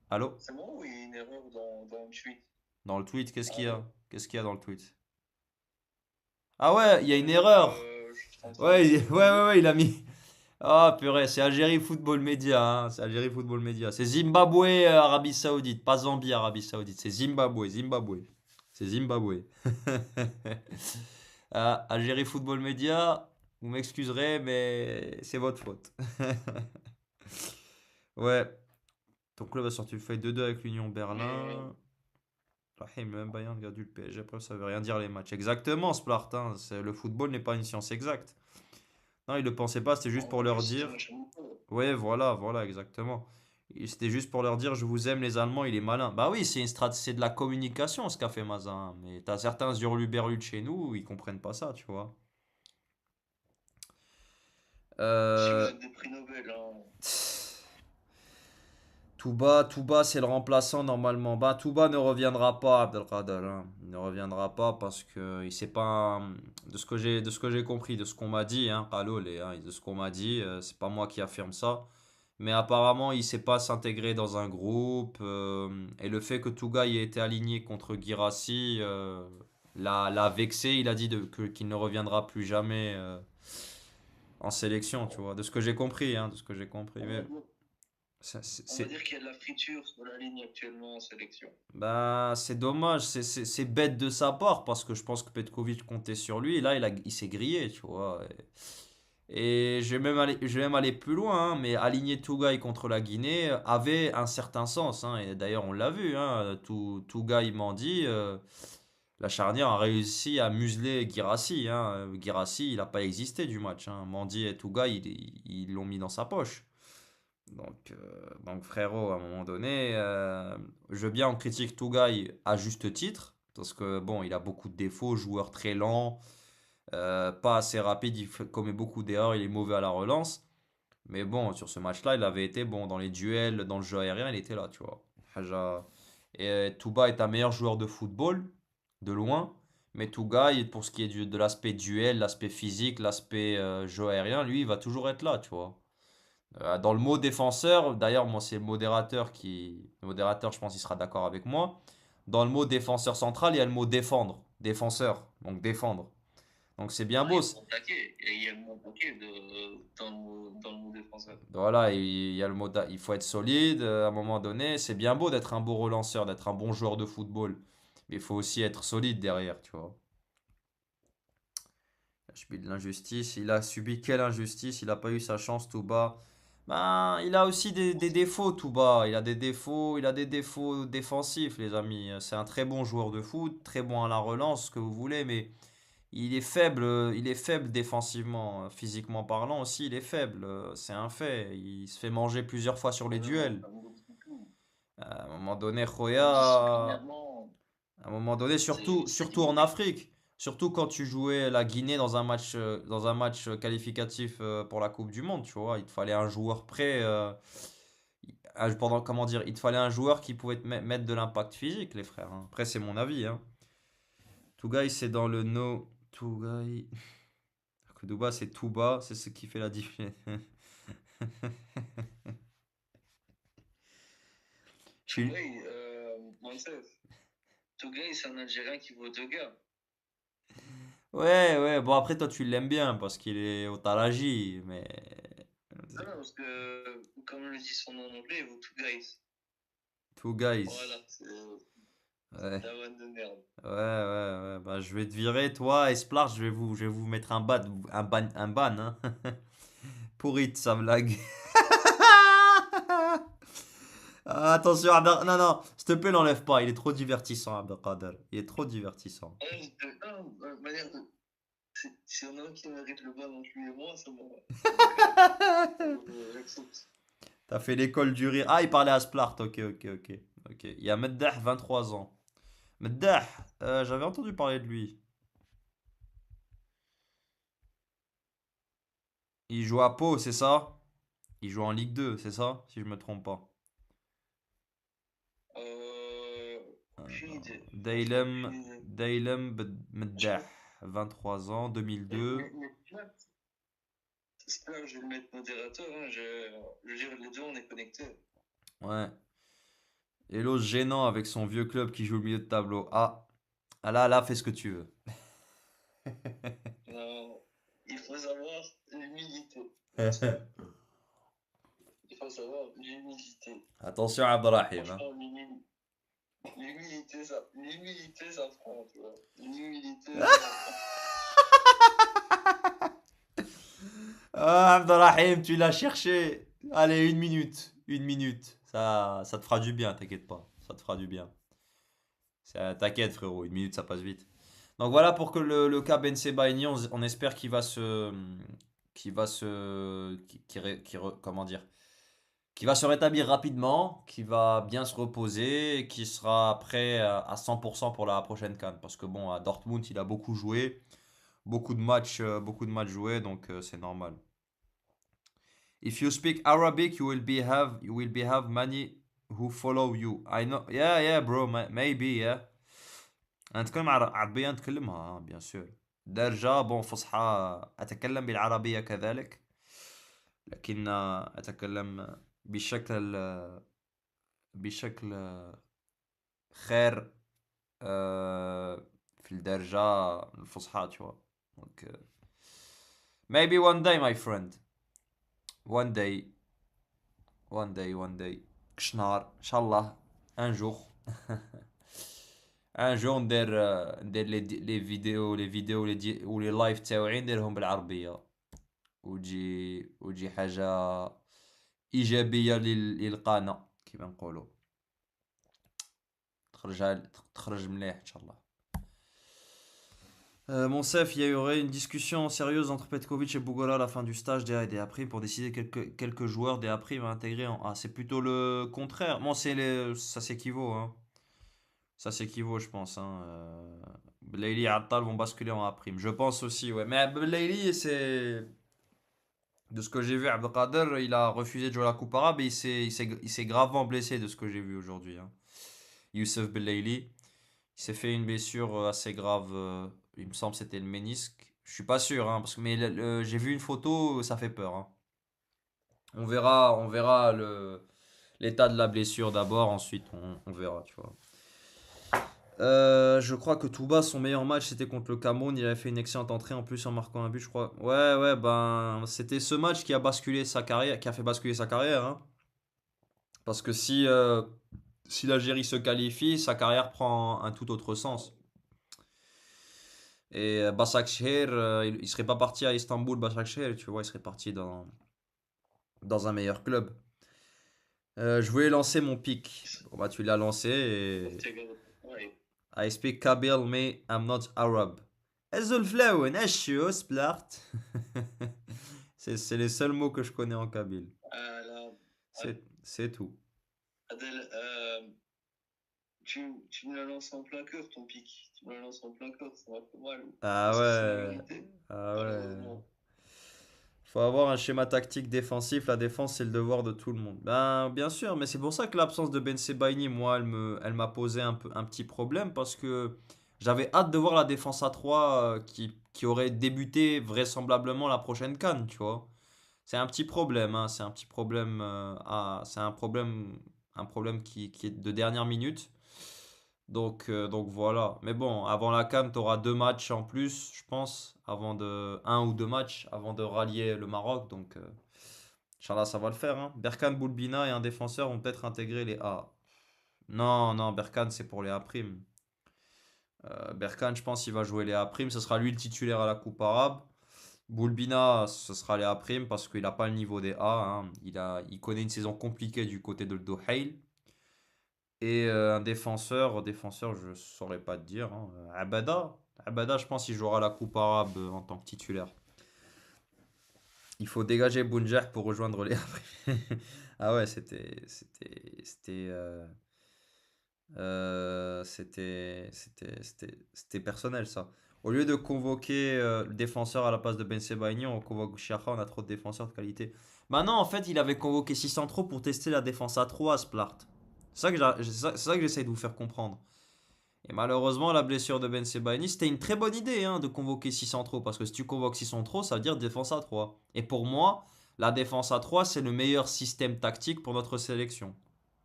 Allô? c'est moi ou il y a une erreur dans le tweet? Dans le tweet, qu'est-ce qu'il y a? Allô? Qu'est-ce qu'il y a dans le tweet? Ah ouais, il y a une Genre, erreur. je suis en train de Ouais, dire ouais, Mbappé. il a mis. Ah, purée, c'est Algérie Football Media, hein, c'est Algérie Football Media. C'est Zimbabwe, Arabie Saoudite, pas Zambie, Arabie Saoudite. C'est Zimbabwe, Zimbabwe. C'est Zimbabwe. Algérie Football Media, vous m'excuserez, mais c'est votre faute. Ouais, ton club a sorti le feuille 2-2 avec l'Union Mais Berlin. Rahim, même Bayern a du le PSG. Après, ça veut rien dire les matchs. Exactement, Splart, hein, le football n'est pas une science exacte. Non, ils le pensaient pas, c'était juste en pour plus, leur c'est un dire. match amical. Ouais, voilà, voilà, exactement. Et c'était juste pour leur dire, je vous aime les Allemands, il est malin. Bah oui, c'est de la communication ce qu'a fait Mazin. Mais t'as certains hurluberlus de chez nous, ils comprennent pas ça, tu vois. Si vous Euh, êtes des prix Nobel, hein. Touba, c'est le remplaçant normalement. Bah, Touba ne reviendra pas, Abdelkader, hein. Il ne reviendra pas parce que il sait pas. De ce que j'ai compris, de ce qu'on m'a dit, hein, Kaloul, de ce qu'on m'a dit, c'est pas moi qui affirme ça. Mais apparemment, il sait pas s'intégrer dans un groupe. Et le fait que Touga ait été aligné contre Guirassy l'a vexé. Il a dit qu'il ne reviendra plus jamais en sélection, tu vois. De ce que j'ai compris, hein, de ce que j'ai compris. On va Mais dire, ça, c'est on va c'est- dire qu'il y a de la friture sur la ligne actuellement en sélection. bah, c'est dommage, c'est bête de sa part parce que je pense que Petkovic comptait sur lui. Et là, il s'est grillé, tu vois. Et je vais même aller plus loin, hein, mais aligner Tougaï contre la Guinée avait un certain sens, hein, et d'ailleurs, on l'a vu, hein, Tougaï Mandi, la charnière a réussi à museler Guirassy, hein. Guirassy, il n'a pas existé du match, hein. Mandi et Tougaï, ils l'ont mis dans sa poche. Donc frérot, à un moment donné, je veux bien en critique Tougaï à juste titre, parce que bon, il a beaucoup de défauts, joueur très lent, pas assez rapide, commet beaucoup d'erreurs, il est mauvais à la relance. Mais bon, sur ce match-là, il avait été bon dans les duels, dans le jeu aérien, il était là, tu vois. Haja. Et Touba est un meilleur joueur de football, de loin. Mais Tougaï, pour ce qui est de l'aspect duel, l'aspect physique, l'aspect jeu aérien, lui, il va toujours être là, tu vois. Dans le mot défenseur, d'ailleurs, moi, c'est le modérateur qui. Le modérateur, je pense, il sera d'accord avec moi. Dans le mot défenseur central, il y a le mot défendre. Défenseur. Donc défendre. Donc c'est bien Non, beau. il faut attaquer. Et il y a le mot attaquer dans le mot défenseur. Voilà, il y a le mot. Il faut être solide à un moment donné. C'est bien beau d'être un beau relanceur, d'être un bon joueur de football. Mais il faut aussi être solide derrière, tu vois. Il a subi de l'injustice. Il a subi quelle injustice? Il n'a pas eu sa chance tout bas. Ben, il a aussi des défauts tout bas. Il a des défauts défensifs, les amis. C'est un très bon joueur de foot, très bon à la relance, ce que vous voulez, mais il est faible défensivement. Physiquement parlant aussi, il est faible. C'est un fait. Il se fait manger plusieurs fois sur les duels. Un mot disciplinaire. À un moment donné, Même Khoya. disciplinairement, À un moment donné, surtout, c'est surtout en limité. Afrique, surtout quand tu jouais la Guinée dans un match qualificatif pour la Coupe du Monde, tu vois, il te fallait un joueur prêt, comment dire, il te fallait un joueur qui pouvait te mettre de l'impact physique, les frères, hein. Après, c'est mon avis, hein. Tougaï, c'est dans le no. Tougaï. Touba, c'est Touba, c'est ce qui fait la différence. Je suis. Tougaï, Mansef. Tougaï, c'est un Algérien qui vaut deux gars. Ouais, ouais, bon, après, toi, tu l'aimes bien parce qu'il est au Taraji, mais. Ah non, parce que, comme le dit son nom en anglais, il vaut Tougaï. Voilà, Tougaïs. c'est Ouais. la vanne de merde. Ouais, ouais, ouais. Bah, je vais te virer, toi, Esplar, je vais vous mettre un ban, hein. Pourrite, sa blague. Ah, attention, non, non, s'il te plaît, n'enlève pas. Il est trop divertissant, Abdelkader. Il est trop divertissant. Non, manière de. Si on a un qui mérite le ban entre lui et moi, c'est moi. Donc, j'accepte. T'as fait l'école du rire. Ah, il parlait à Splart. Ok, ok, ok. Ok. Il y a Meddah, 23 ans. Meddah, j'avais entendu parler de lui. Il joue à Pau, c'est ça? Il joue en Ligue 2, c'est ça? Si je me trompe pas. Euh, Aucune idée. Franchement, Dailem, aucune idée. Je Meddah, 23 ans, 2002. mais là, je vais le mettre modérateur. Hein, je veux dire, les deux, on est connectés. Ouais. Hello gênant avec son vieux club qui joue au milieu de tableau. Ah là, là, fais ce que tu veux. Non, il faut savoir l'humilité. faut savoir, l'humilité. Attention, Abdelrahim. Hein. Franchement, l'humilité, ça prend, tu vois. L'humilité, Ah, Abdelrahim, tu l'as cherché. Allez, une minute. Une minute. Ça te fera du bien, t'inquiète pas. Ça te fera du bien. T'inquiète, frérot. Une minute, ça passe vite. Donc voilà pour que le cas Ben Sebaini, on espère comment dire, qui va se rétablir rapidement, qui va bien se reposer et qui sera prêt à 100% pour la prochaine CAN. Parce que bon, à Dortmund, il a beaucoup joué, beaucoup de matchs joués, donc c'est normal. If you speak Arabic, you will be have many who follow you. I know. Yeah, yeah, bro. Maybe, yeah. نتكلم عربية نتكلمها bien sûr. درجة بون فصحى أتكلم بالعربية كذلك، لكن أتكلم بشكل خير في الدرجة الفصحى tu vois. Donc, maybe one day my friend. One day. كشنهار إن شاء الله. Un jour. ان جو ندير لي فيديو ou les لايف تاوعي نديرهم بالعربيه، وتجي حاجه ايجابيه للقناه كيما نقولوا، تخرج مليح ان شاء الله. Mon Sef, il y aurait une discussion sérieuse entre Petkovic et Bougola à la fin du stage des A et des A' pour décider quelques joueurs des A' à intégrer en A. C'est plutôt le contraire. Bon, ça s'équivaut, hein. Ça s'équivaut, je pense. Hein. Belaïli et Attal vont basculer en A'. Je pense aussi, ouais. Mais Belaïli, c'est. De ce que j'ai vu, Abdelkader, il a refusé de jouer la Coupe arabe et il s'est gravement blessé de ce que j'ai vu aujourd'hui. Hein. Youssef Belaïli, il s'est fait une blessure assez grave. Il me semble que c'était le ménisque. Je suis pas sûr, hein, mais j'ai vu une photo, ça fait peur. Hein. On verra l'état de la blessure d'abord, ensuite on verra, tu vois. Je crois que Touba, son meilleur match, c'était contre le Cameroun. Il avait fait une excellente entrée en plus en marquant un but, je crois. Ouais, ben, c'était ce match qui a basculé sa carrière, qui a fait basculer sa carrière. Hein. Parce que si l'Algérie se qualifie, sa carrière prend un tout autre sens. Et Başakşehir, il serait pas parti à Istanbul, Başakşehir, tu vois, il serait parti dans un meilleur club. Je voulais lancer mon pic. Bon, bah, tu l'as lancé et. ouais. I speak Kabyle, mais I'm not Arab. Ezulflaouen, Ashio, Splart. C'est les seuls mots que je connais en kabyle. C'est tout. Adèle, tu me la lances en plein cœur, ton pic. Tu me la lances en plein cœur, ça va pas mal. Ah ouais. Ah ouais. Faut avoir un schéma tactique défensif. La défense, c'est le devoir de tout le monde. Ben, bien sûr, mais c'est pour ça que l'absence de Ben Sebaini, moi, elle m'a posé un petit problème parce que j'avais hâte de voir la défense à 3 qui aurait débuté vraisemblablement la prochaine CAN, tu vois. C'est un petit problème, hein, c'est un petit problème, c'est un problème qui est de dernière minute. Donc voilà. Mais bon, avant la CAN, tu auras 2 matchs en plus, je pense, un ou 2 matchs avant de rallier le Maroc. Donc, Inch'Allah, ça va le faire. Hein. Berkane Boulbina et un défenseur vont peut-être intégrer les A. Non, non, Berkane, c'est pour les A'. Berkane, je pense qu'il va jouer les A'. Ce sera lui le titulaire à la Coupe arabe. Boulbina, ce sera les A' parce qu'il n'a pas le niveau des A. Hein. Il connaît une saison compliquée du côté de Dohail. Et un défenseur, je saurais pas te dire. Hein. Abada, je pense qu'il jouera la Coupe arabe en tant que titulaire. Il faut dégager Bounjah pour rejoindre les A'. Ah ouais, c'était personnel ça. Au lieu de convoquer le défenseur à la place de Ben Sebaini, on convoque Chiacha, on a trop de défenseurs de qualité. Maintenant, en fait, il avait convoqué 6 centraux pour tester la défense à 3 à Splart. C'est ça que j'essaie de vous faire comprendre. Et malheureusement, la blessure de Ben Sebaini, c'était une très bonne idée hein, de convoquer 6 centraux. Parce que si tu convoques 6 centraux, ça veut dire défense à 3. Et pour moi, la défense à 3, c'est le meilleur système tactique pour notre sélection.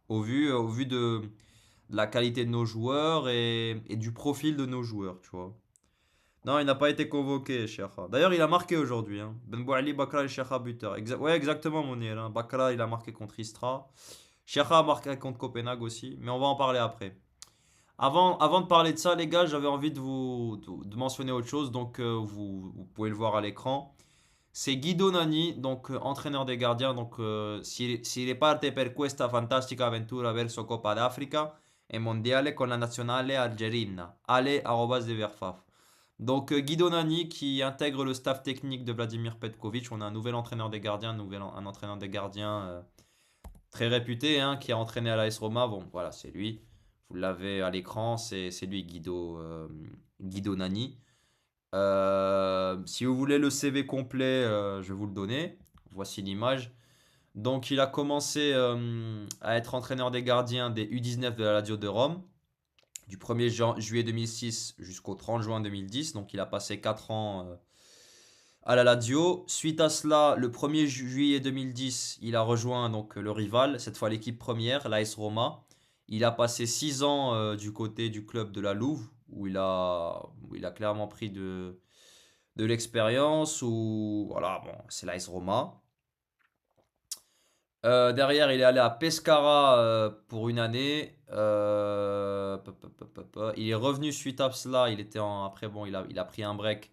Au vu de la qualité de nos joueurs et du profil de nos joueurs, tu vois. Non, il n'a pas été convoqué, Cheikha. D'ailleurs, il a marqué aujourd'hui. Hein. Ben Bouali, Bakra et Cheikha buteur. Ouais, exactement, Mounir. Hein. Bakra, il a marqué contre Istra. Cheikha a marqué contre Copenhague aussi. Mais on va en parler après. Avant de parler de ça, les gars, j'avais envie de mentionner autre chose. Donc, vous pouvez le voir à l'écran. C'est Guido Nani, donc entraîneur des gardiens. Donc, si riparte per questa fantastica avventura verso Coppa d'Africa e mondiale con la nazionale algerina. Ale arobase de Verfaf. Donc, Guido Nani qui intègre le staff technique de Vladimir Petkovic. On a un nouvel entraîneur des gardiens, un entraîneur des gardiens très réputé, hein, qui a entraîné à l'AS Roma. Bon, voilà, c'est lui. Vous l'avez à l'écran, c'est lui, Guido Nani. Si vous voulez le CV complet, je vais vous le donner. Voici l'image. Donc, il a commencé à être entraîneur des gardiens des U19 de la Lazio de Rome, du 1er juillet 2006 jusqu'au 30 juin 2010. Donc, il a passé 4 ans à la Lazio. Suite à cela, le 1er juillet 2010, il a rejoint donc le rival, cette fois l'équipe première, l'AS Roma. Il a passé 6 ans du côté du club de la Louve, où il a clairement pris de l'expérience. Voilà, bon, c'est l'AS Roma. Derrière, il est allé à Pescara pour une année. Il est revenu suite à cela. Après, bon, il a pris un break.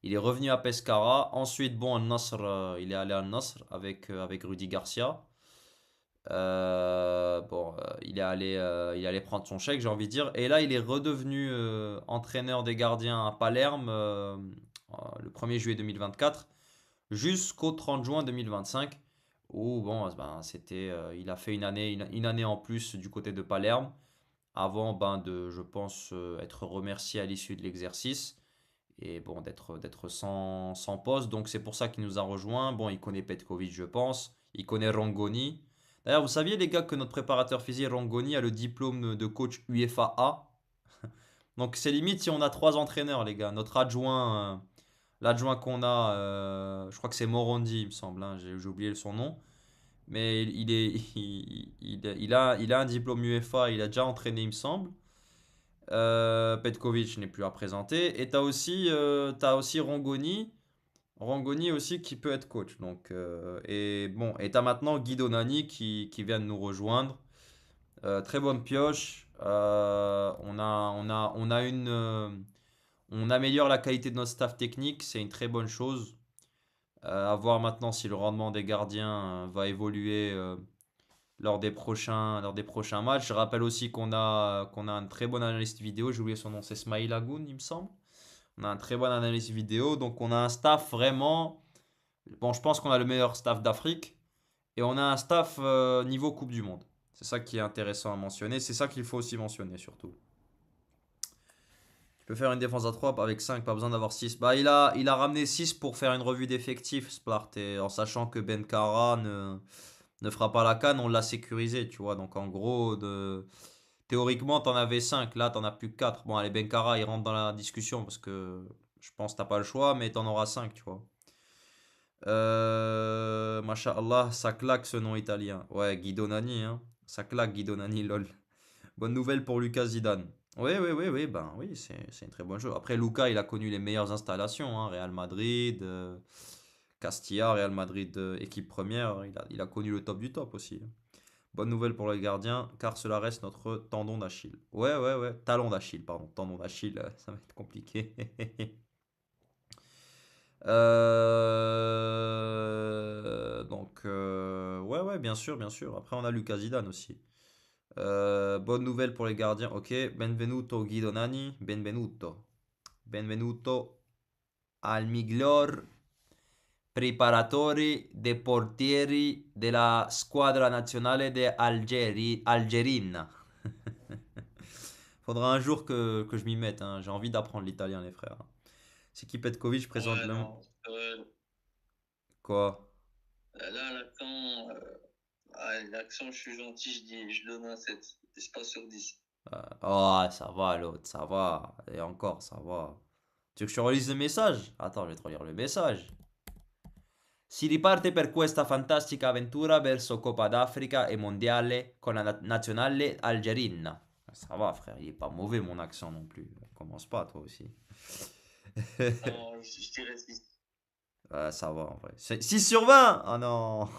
Il est revenu à Pescara. Ensuite, bon, Al Nasr, il est allé à Al Nasr avec Rudy Garcia. Bon, il est allé prendre son chèque, j'ai envie de dire. Et là, il est redevenu entraîneur des gardiens à Palerme le 1er juillet 2024 jusqu'au 30 juin 2025. Où, bon, ben, il a fait une année en plus du côté de Palerme avant, ben, je pense, être remercié à l'issue de l'exercice et bon, d'être sans poste. Donc c'est pour ça qu'il nous a rejoint. Bon, il connaît Petkovic, je pense. Il connaît Rangoni. D'ailleurs, vous saviez, les gars, que notre préparateur physique Rangoni a le diplôme de coach UEFA A. Donc c'est limite si on a trois entraîneurs, les gars. Notre adjoint, l'adjoint qu'on a, je crois que c'est Morondi, il me semble. Hein, j'ai oublié son nom. Mais il a un diplôme UEFA. Il a déjà entraîné, il me semble. Petkovic n'est plus à présenter. Et t'as aussi Rangoni. Rangoni aussi qui peut être coach. Donc, et bon, et t'as maintenant Guido Nani qui vient de nous rejoindre. Très bonne pioche. On améliore la qualité de notre staff technique. C'est une très bonne chose. À voir maintenant si le rendement des gardiens va évoluer lors des prochains matchs. Je rappelle aussi qu'on a un très bon analyste vidéo. J'ai oublié son nom, c'est Smaïl Agoun, il me semble. On a un très bon analyste vidéo. Donc on a un staff vraiment. Bon, je pense qu'on a le meilleur staff d'Afrique. Et on a un staff niveau Coupe du Monde. C'est ça qui est intéressant à mentionner. C'est ça qu'il faut aussi mentionner surtout. Tu peux faire une défense à 3 avec 5, pas besoin d'avoir 6. Bah, il a ramené 6 pour faire une revue d'effectifs, Splart. Et en sachant que Benkara ne fera pas la canne, on l'a sécurisé, tu vois. Donc en gros, théoriquement, t'en avais 5. Là, t'en as plus que 4. Bon, allez, Benkara, il rentre dans la discussion parce que je pense que t'as pas le choix, mais t'en auras 5, tu vois. Masha'Allah, ça claque ce nom italien. Ouais, Guido Nani, hein. Ça claque Guido Nani, lol. Bonne nouvelle pour Lucas Zidane. Oui, oui, oui, oui, ben oui, c'est une très bonne chose. Après, Lucas, il a connu les meilleures installations, hein. Real Madrid, Castilla, Real Madrid, équipe première. Il a connu le top du top aussi. Bonne nouvelle pour le gardien, car cela reste notre tendon d'Achille. Ouais, ouais, ouais. Talon d'Achille, pardon. Tendon d'Achille, ça va être compliqué. Donc, ouais, ouais, bien sûr, bien sûr. Après, on a Lucas Zidane aussi. Bonne nouvelle pour les gardiens. Ok, benvenuto Guido Nani. Benvenuto. Benvenuto al miglior preparatore dei portieri della squadra nazionale de Algerina. Faudra un jour que je m'y mette. Hein. J'ai envie d'apprendre l'italien, les frères. C'est qui Petkovic présente Ouais, le. non, Quoi? là, l'accent, je suis gentil, je donne un 7. C'est pas sur 10. Oh, ça va, l'autre, ça va. Et encore, ça va. Tu veux que je te relise le message? Attends, je vais te relire le message. Si riparte per questa fantastica avventura verso Coppa d'Africa e Mondiale con la nazionale algerine. Ça va, frère, il est pas mauvais mon accent non plus. Commence pas, toi aussi. Non, je dirais 6. Ouais, ça va en vrai. 6 sur 20. Ah non.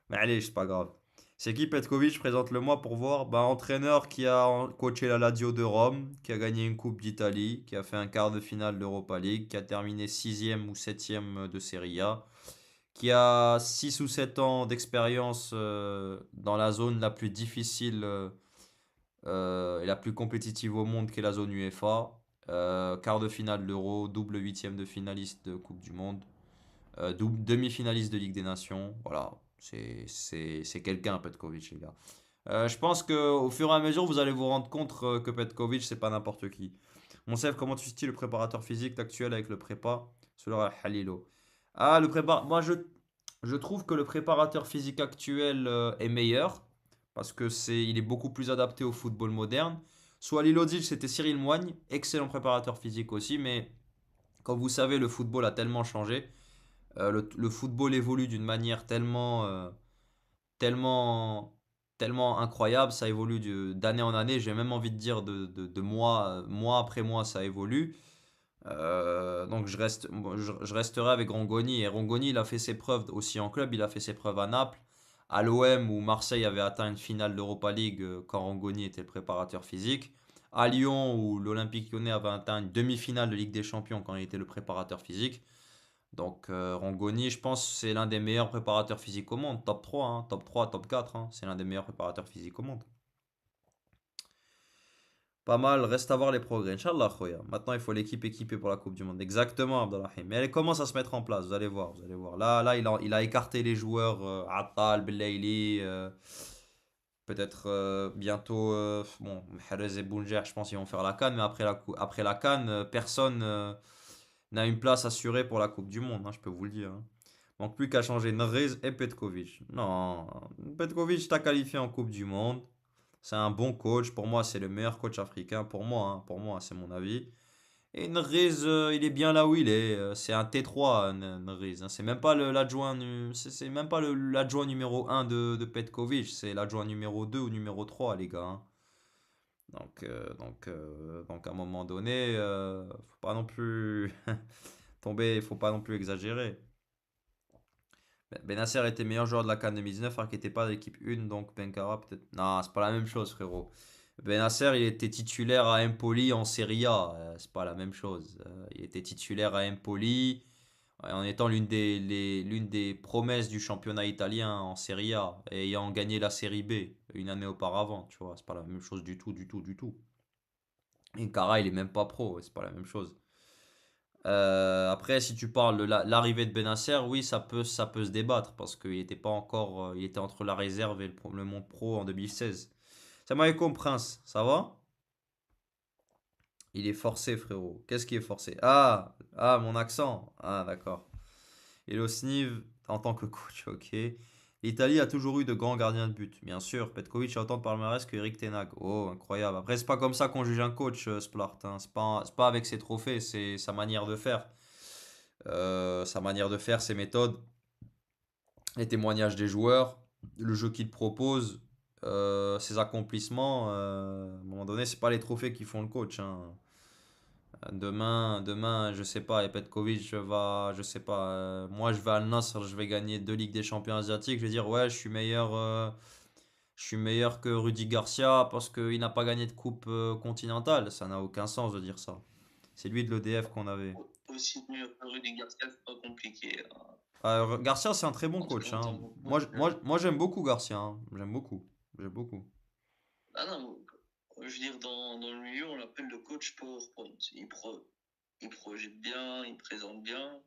Mais allez, c'est pas grave. C'est qui Petkovic? Présente-le-moi pour voir. Bah, entraîneur qui a coaché la Lazio de Rome, qui a gagné une Coupe d'Italie, qui a fait un quart de finale d'Europa League, qui a terminé sixième ou septième de Serie A, qui a 6 ou 7 ans d'expérience dans la zone la plus difficile et la plus compétitive au monde, qui est la zone UEFA. Quart de finale d'Euro, double huitième de finaliste de Coupe du Monde, demi-finaliste de Ligue des Nations. Voilà, c'est quelqu'un, Petkovic, les gars. Je pense qu'au fur et à mesure, vous allez vous rendre compte que Petkovic, c'est pas n'importe qui. Monsef, comment tu estimes le préparateur physique actuel avec le prépa? Selon Halilo. Ah, le prépa. Moi, je trouve que le préparateur physique actuel est meilleur parce que il est beaucoup plus adapté au football moderne. Soit Lilodic, c'était Cyril Moigne, excellent préparateur physique aussi, mais comme vous savez, le football a tellement changé. Le football évolue d'une manière tellement, tellement incroyable, ça évolue d'année en année, j'ai même envie de dire de mois après mois, ça évolue. Donc je resterai avec Rongoni. Et Rongoni, il a fait ses preuves aussi en club, il a fait ses preuves à Naples, à l'OM où Marseille avait atteint une finale d'Europa League quand Rongoni était le préparateur physique, à Lyon où l'Olympique Lyonnais avait atteint une demi-finale de Ligue des Champions quand il était le préparateur physique. Donc Rongoni, je pense, c'est l'un des meilleurs préparateurs physiques au monde. Top 3, hein, top 3, top 4, hein, c'est l'un des meilleurs préparateurs physiques au monde. Pas mal, reste à voir les progrès. Inch'Allah, khoya. Maintenant, il faut l'équipe équipée pour la Coupe du Monde. Exactement, Abdelrahim. Mais elle commence à se mettre en place, vous allez voir, vous allez voir. Là, il a écarté les joueurs Attal, Belaïli, peut-être bientôt, bon, Mahrez et Bounjer, je pense qu'ils vont faire la CAN, mais après la CAN, personne n'a une place assurée pour la Coupe du Monde, hein, je peux vous le dire, hein. Manque plus qu'à changer Nrez et Petkovic. Non, Petkovic t'a qualifié en Coupe du Monde. C'est un bon coach. Pour moi, c'est le meilleur coach africain. Pour moi, hein. Pour moi, c'est mon avis. Et Nrez, il est bien là où il est. C'est un T3, Nrez, hein. C'est même pas l'adjoint, c'est même pas l'adjoint numéro un de Petkovic. C'est l'adjoint numéro 2 ou numéro 3, les gars, hein. Donc, à un moment donné, faut pas non plus tomber, faut pas non plus exagérer. Benacer était meilleur joueur de la CAN 2019 alors qu'il n'était pas de l'équipe 1, donc Benkara peut-être. Non, c'est pas la même chose, frérot. Benacer, il était titulaire à Empoli en Serie A. C'est pas la même chose. Il était titulaire à Empoli en étant l'une des promesses du championnat italien en Serie A et ayant gagné la Série B une année auparavant. Tu vois, c'est pas la même chose du tout, du tout, du tout. Et Cara, il est même pas pro, c'est pas la même chose. Après, si tu parles de l'arrivée de Benacer, oui, ça peut se débattre parce qu'il était pas encore, il était entre la réserve et le monde pro en 2016. Salam alaikum, Prince, ça va? Il est forcé, frérot. Qu'est-ce qui est forcé? Mon accent. Ah, d'accord. Hello Sniv, en tant que coach, ok. L'Italie a toujours eu de grands gardiens de but, bien sûr. Petkovic a autant de palmarès que Eric Ten Hag. Oh, incroyable. Après, c'est pas comme ça qu'on juge un coach, Splart, hein. C'est pas avec ses trophées, c'est sa manière de faire. Sa manière de faire, ses méthodes, les témoignages des joueurs, le jeu qu'il propose, ses accomplissements. À un moment donné, c'est pas les trophées qui font le coach, hein. Demain, je sais pas, et Petkovic je sais pas, moi je vais à Al Nassr, je vais gagner deux Ligues des Champions asiatiques, je vais dire ouais, je suis meilleur que Rudy Garcia parce qu'il n'a pas gagné de coupe continentale. Ça n'a aucun sens de dire ça. C'est lui de l'EDF qu'on avait. Aussi mieux que Rudy Garcia, c'est pas compliqué, hein. Garcia, c'est un très bon coach, En hein. termes de Moi, coach, moi j'aime beaucoup Garcia, hein. J'aime beaucoup. J'aime beaucoup. ah non, je veux dire, dans le milieu, on l'appelle le coach PowerPoint. Il projette bien, il présente bien,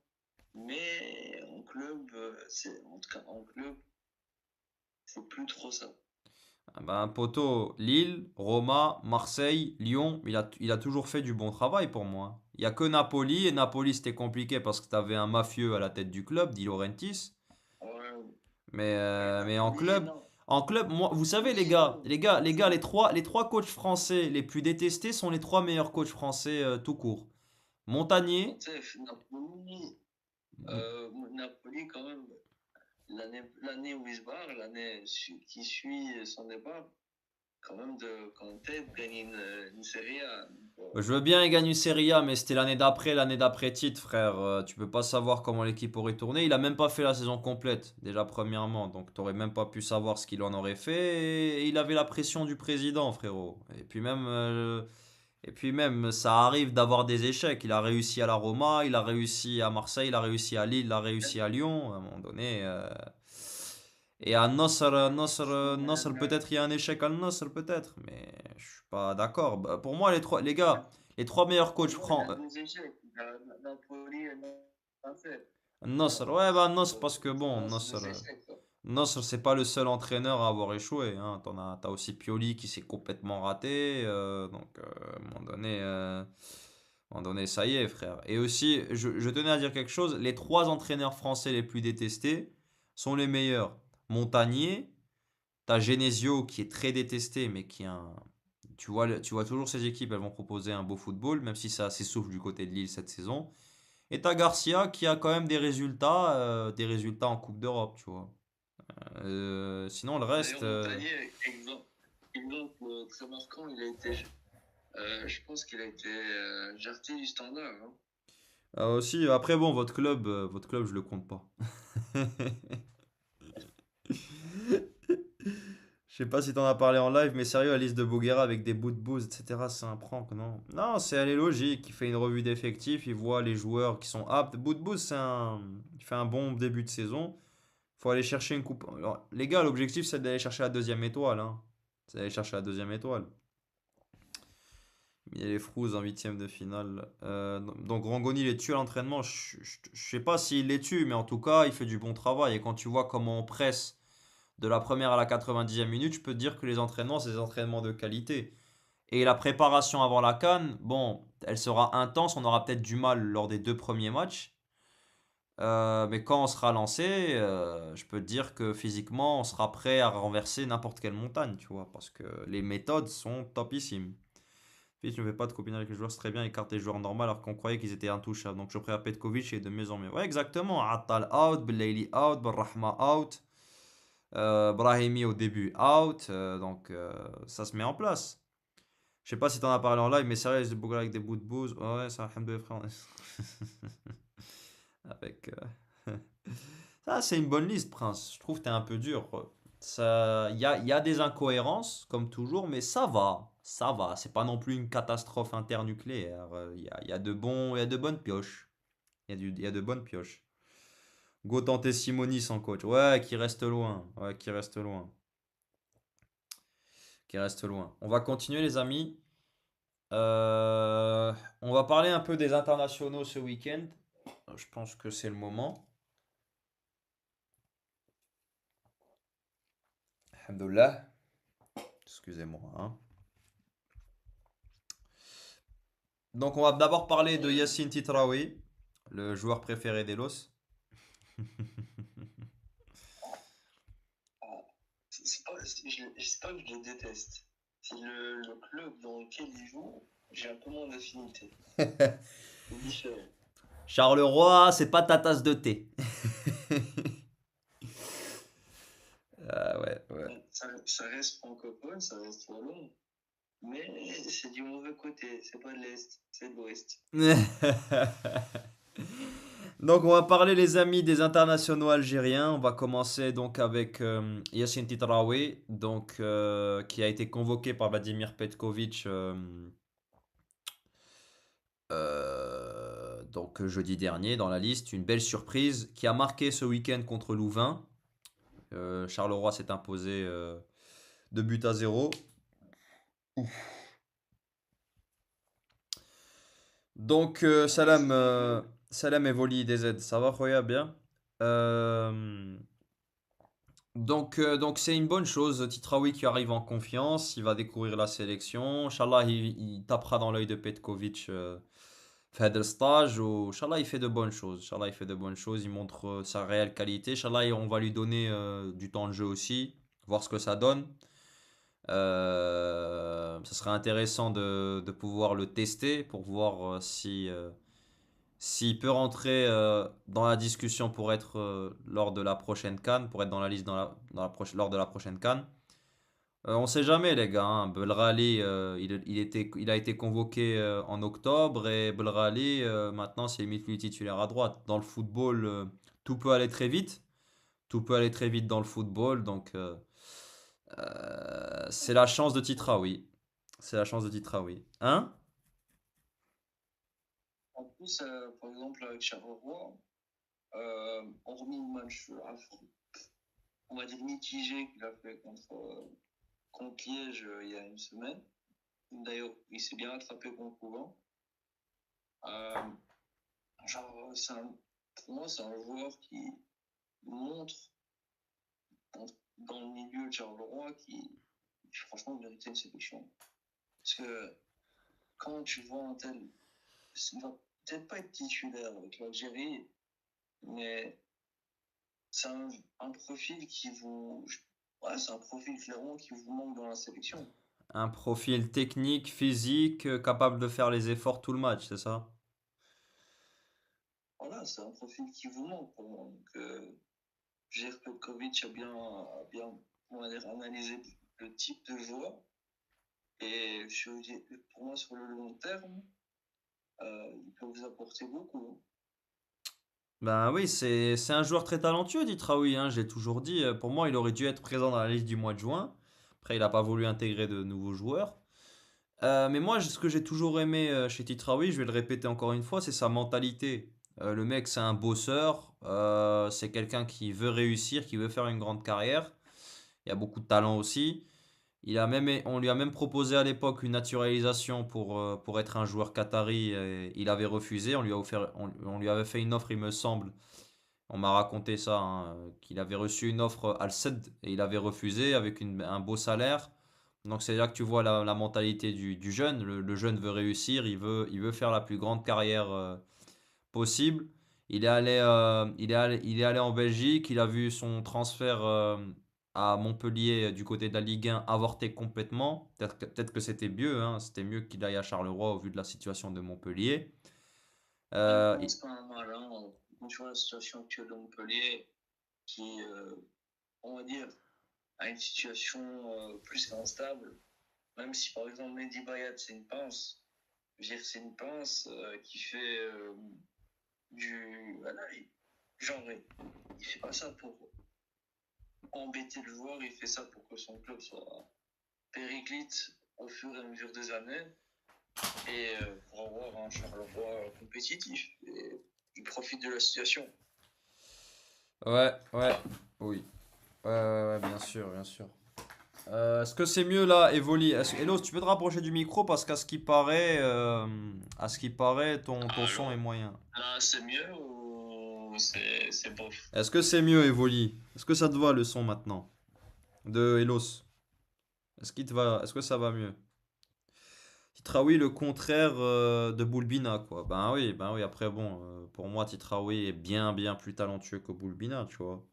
mais en club, en tout cas en club, c'est plus trop ça. Ah ben, Poto, Lille, Roma, Marseille, Lyon, il a toujours fait du bon travail pour moi. Il n'y a que Napoli, et Napoli c'était compliqué parce que tu avais un mafieux à la tête du club, Di Laurentiis. Ouais, Mais Napoli, non. en club, moi, vous savez les Napoli, gars, non. les trois coachs français les plus détestés sont les trois meilleurs coachs français tout court. Montagnier, Tu sais, Napoli, quand même, l'année où il se barre, qui suit son départ, quand même de Conte de gagner une Serie A. Je veux bien, il gagne une Serie A, mais c'était l'année d'après titre, frère. Tu peux pas savoir comment l'équipe aurait tourné. Il a même pas fait la saison complète, déjà premièrement. Donc t'aurais même pas pu savoir ce qu'il en aurait fait. Et il avait la pression du président, frérot. Et puis même, ça arrive d'avoir des échecs. Il a réussi à la Roma, il a réussi à Marseille, il a réussi à Lille, il a réussi à Lyon. À un moment donné. Et à Nasser, peut-être il y a un échec à Nasser, peut-être. Mais je suis pas d'accord. Bah, pour moi, les gars, les trois meilleurs coachs Pour moi, il francs. a deux échecs. Il a Napoli et Marseille. Nasser, Non, ouais, bah Nasser, parce que pour bon, moi, c'est Nasser, deux échecs, quoi. Nasser, c'est pas le seul entraîneur à avoir échoué. Hein. T'as aussi Pioli qui s'est complètement raté. Donc, à un moment donné, ça y est, frère. Et aussi, je tenais à dire quelque chose. Les trois entraîneurs français les plus détestés sont les meilleurs. Montagnier, t'as Genesio qui est très détesté, mais qui est un. Tu vois toujours ces équipes, elles vont proposer un beau football, même si ça s'essouffle du côté de Lille cette saison. Et t'as Garcia qui a quand même des résultats en Coupe d'Europe, tu vois. Sinon, le reste. D'ailleurs, Montagnier, exemple très marquant, je pense qu'il a été jarté du Standard, hein. Aussi, après, bon, votre club, je le compte pas. Je sais pas si t'en as parlé en live, mais sérieux, la liste de Boguera avec des bouts de bouse, etc., c'est un prank, non? Non, c'est aller logique. Il fait une revue d'effectifs, il voit les joueurs qui sont aptes. Bout de bouse, il fait un bon début de saison. Faut aller chercher une coupe. Alors, les gars, l'objectif, c'est d'aller chercher la deuxième étoile, hein. C'est d'aller chercher la deuxième étoile. Il y a les Frouz en huitième de finale. Donc Rangoni les tue à l'entraînement. Je sais pas s'il les tue, mais en tout cas, il fait du bon travail. Et quand tu vois comment on presse de la première à la 90e minute, je peux te dire que les entraînements, c'est des entraînements de qualité. Et la préparation avant la CAN, bon, elle sera intense. On aura peut-être du mal lors des deux premiers matchs. Mais quand on sera lancé, je peux te dire que physiquement, on sera prêt à renverser n'importe quelle montagne, tu vois, parce que les méthodes sont topissimes. Fitch ne fait pas de copinage avec les joueurs, c'est très bien, écarte les joueurs normaux alors qu'on croyait qu'ils étaient intouchables. Donc je préfère Petkovic et de mieux en mieux. Ouais, exactement. Attal out, Belaili out, Barrahma out, Brahimi au début out. Donc ça se met en place. Je sais pas si t'en as parlé en live, mais sérieux, les Bougla avec des bouts de bouse. Ouais, ça, alhamdoulilah, frère. Avec. Ça, c'est une bonne liste, Prince. Je trouve que t'es un peu dur. Ça, il y a des incohérences, comme toujours, mais ça va. Ça va. C'est pas non plus une catastrophe internucléaire. Il y a de bonnes pioches. Il y a de bonnes pioches. Go tenter Simonis en coach. Ouais, qui reste loin. Ouais, qui reste loin. Qui reste loin. On va continuer, les amis. On va parler un peu des internationaux ce week-end. Je pense que c'est le moment. Alhamdoulilah. Excusez-moi, hein. Donc, on va d'abord parler de Yassine Titraoui, le joueur préféré d'Elos. C'est pas que je le déteste. C'est le club dans lequel il joue, j'ai un peu moins d'affinité. C'est différent. Charleroi, c'est pas ta tasse de thé. Ouais, ouais. Bon, ça reste francophone, ça reste wallon, mais c'est du mauvais côté. C'est pas de l'Est, c'est de l'Ouest. Donc, on va parler, les amis, des internationaux algériens. On va commencer donc avec Yassine Titraoui, donc, qui a été convoqué par Vladimir Petkovic donc, jeudi dernier dans la liste. Une belle surprise qui a marqué ce week-end contre Louvain. Charleroi s'est imposé 2 buts à 0. Donc, Salam et Voli DZ, ça va, Khoya, bien? Euh, donc c'est une bonne chose. Titraoui qui arrive en confiance, il va découvrir la sélection. Inch'Allah, il tapera dans l'œil de Petkovic fait le stage. Inch'Allah, il fait de bonnes choses. Inch'Allah, il fait de bonnes choses. Il montre sa réelle qualité. Inch'Allah, on va lui donner du temps de jeu aussi, voir ce que ça donne. Ça serait intéressant de pouvoir le tester pour voir s'il peut rentrer dans la discussion pour être lors de la prochaine CAN, pour être dans la liste lors de la prochaine CAN. On sait jamais, les gars, hein. Belrali, il a été convoqué en octobre et Belrali, maintenant, c'est limite lui titulaire à droite. Dans le football, tout peut aller très vite. Tout peut aller très vite dans le football, donc c'est la chance de Titra, oui. C'est la chance de Titra, oui. Hein? En plus, par exemple, avec Charleroi, hormis le match, on va dire mitigé qu'il a fait contre Liège il y a une semaine, d'ailleurs, il s'est bien attrapé contre Rouen. Euh, pour moi, c'est un joueur qui montre dans, dans le milieu de Charleroi qui franchement méritait une sélection. Parce que quand tu vois un tel, il va peut-être pas être titulaire avec l'Algérie, mais c'est un profil qui vous. Ouais, c'est un profil clairement qui vous manque dans la sélection. Un profil technique, physique, capable de faire les efforts tout le match, c'est ça? Voilà, c'est un profil qui vous manque pour moi. Donc, Jer Petkovic a bien on va dire, analysé le type de joueur. Et pour moi, sur le long terme, il peut vous apporter beaucoup. Ben oui, c'est un joueur très talentueux, dit Traoui, hein, j'ai toujours dit. Pour moi, il aurait dû être présent dans la liste du mois de juin. Après, il n'a pas voulu intégrer de nouveaux joueurs. Mais moi, ce que j'ai toujours aimé chez Titraoui, je vais le répéter encore une fois, c'est sa mentalité. Le mec, c'est un bosseur, c'est quelqu'un qui veut réussir, qui veut faire une grande carrière. Il y a beaucoup de talent aussi. On lui a même proposé à l'époque une naturalisation pour être un joueur qatari. Et il avait refusé. On lui avait fait une offre, il me semble. On m'a raconté ça, hein, qu'il avait reçu une offre Al Sadd et il avait refusé avec un beau salaire. Donc c'est là que tu vois la mentalité du jeune. Le jeune veut réussir, il veut faire la plus grande carrière possible. Il est allé en Belgique, il a vu son transfert à Montpellier du côté de la Ligue 1 avorter complètement. Peut-être que c'était mieux, hein, c'était mieux qu'il aille à Charleroi au vu de la situation de Montpellier. Euh, Honnêtement, il- c'est pas un mal. Hein. Quand tu vois la situation actuelle de Montpellier, qui, on va dire, a une situation plus instable, même si par exemple Mehdi Bayat, c'est une pince, je veux dire, c'est une pince qui fait du. Voilà, genre, il fait pas ça pour embêter le joueur, il fait ça pour que son club soit périclite au fur et à mesure des années et pour avoir un Charleroi compétitif. Et il profite de la situation. ouais, oui. Ouais, bien sûr, bien sûr. Est-ce que c'est mieux là, Evoli? Elos, tu peux te rapprocher du micro parce à ce qui paraît, ton son est Alors, moyen. là, c'est mieux ou c'est bof? Est-ce que c'est mieux, Evoli? Est-ce que ça te va le son maintenant de Elos? Est-ce que ça va mieux? Titraoui, le contraire de Boulbina, quoi. Ben oui, après bon, pour moi, Titraoui est bien plus talentueux que Boulbina, tu vois.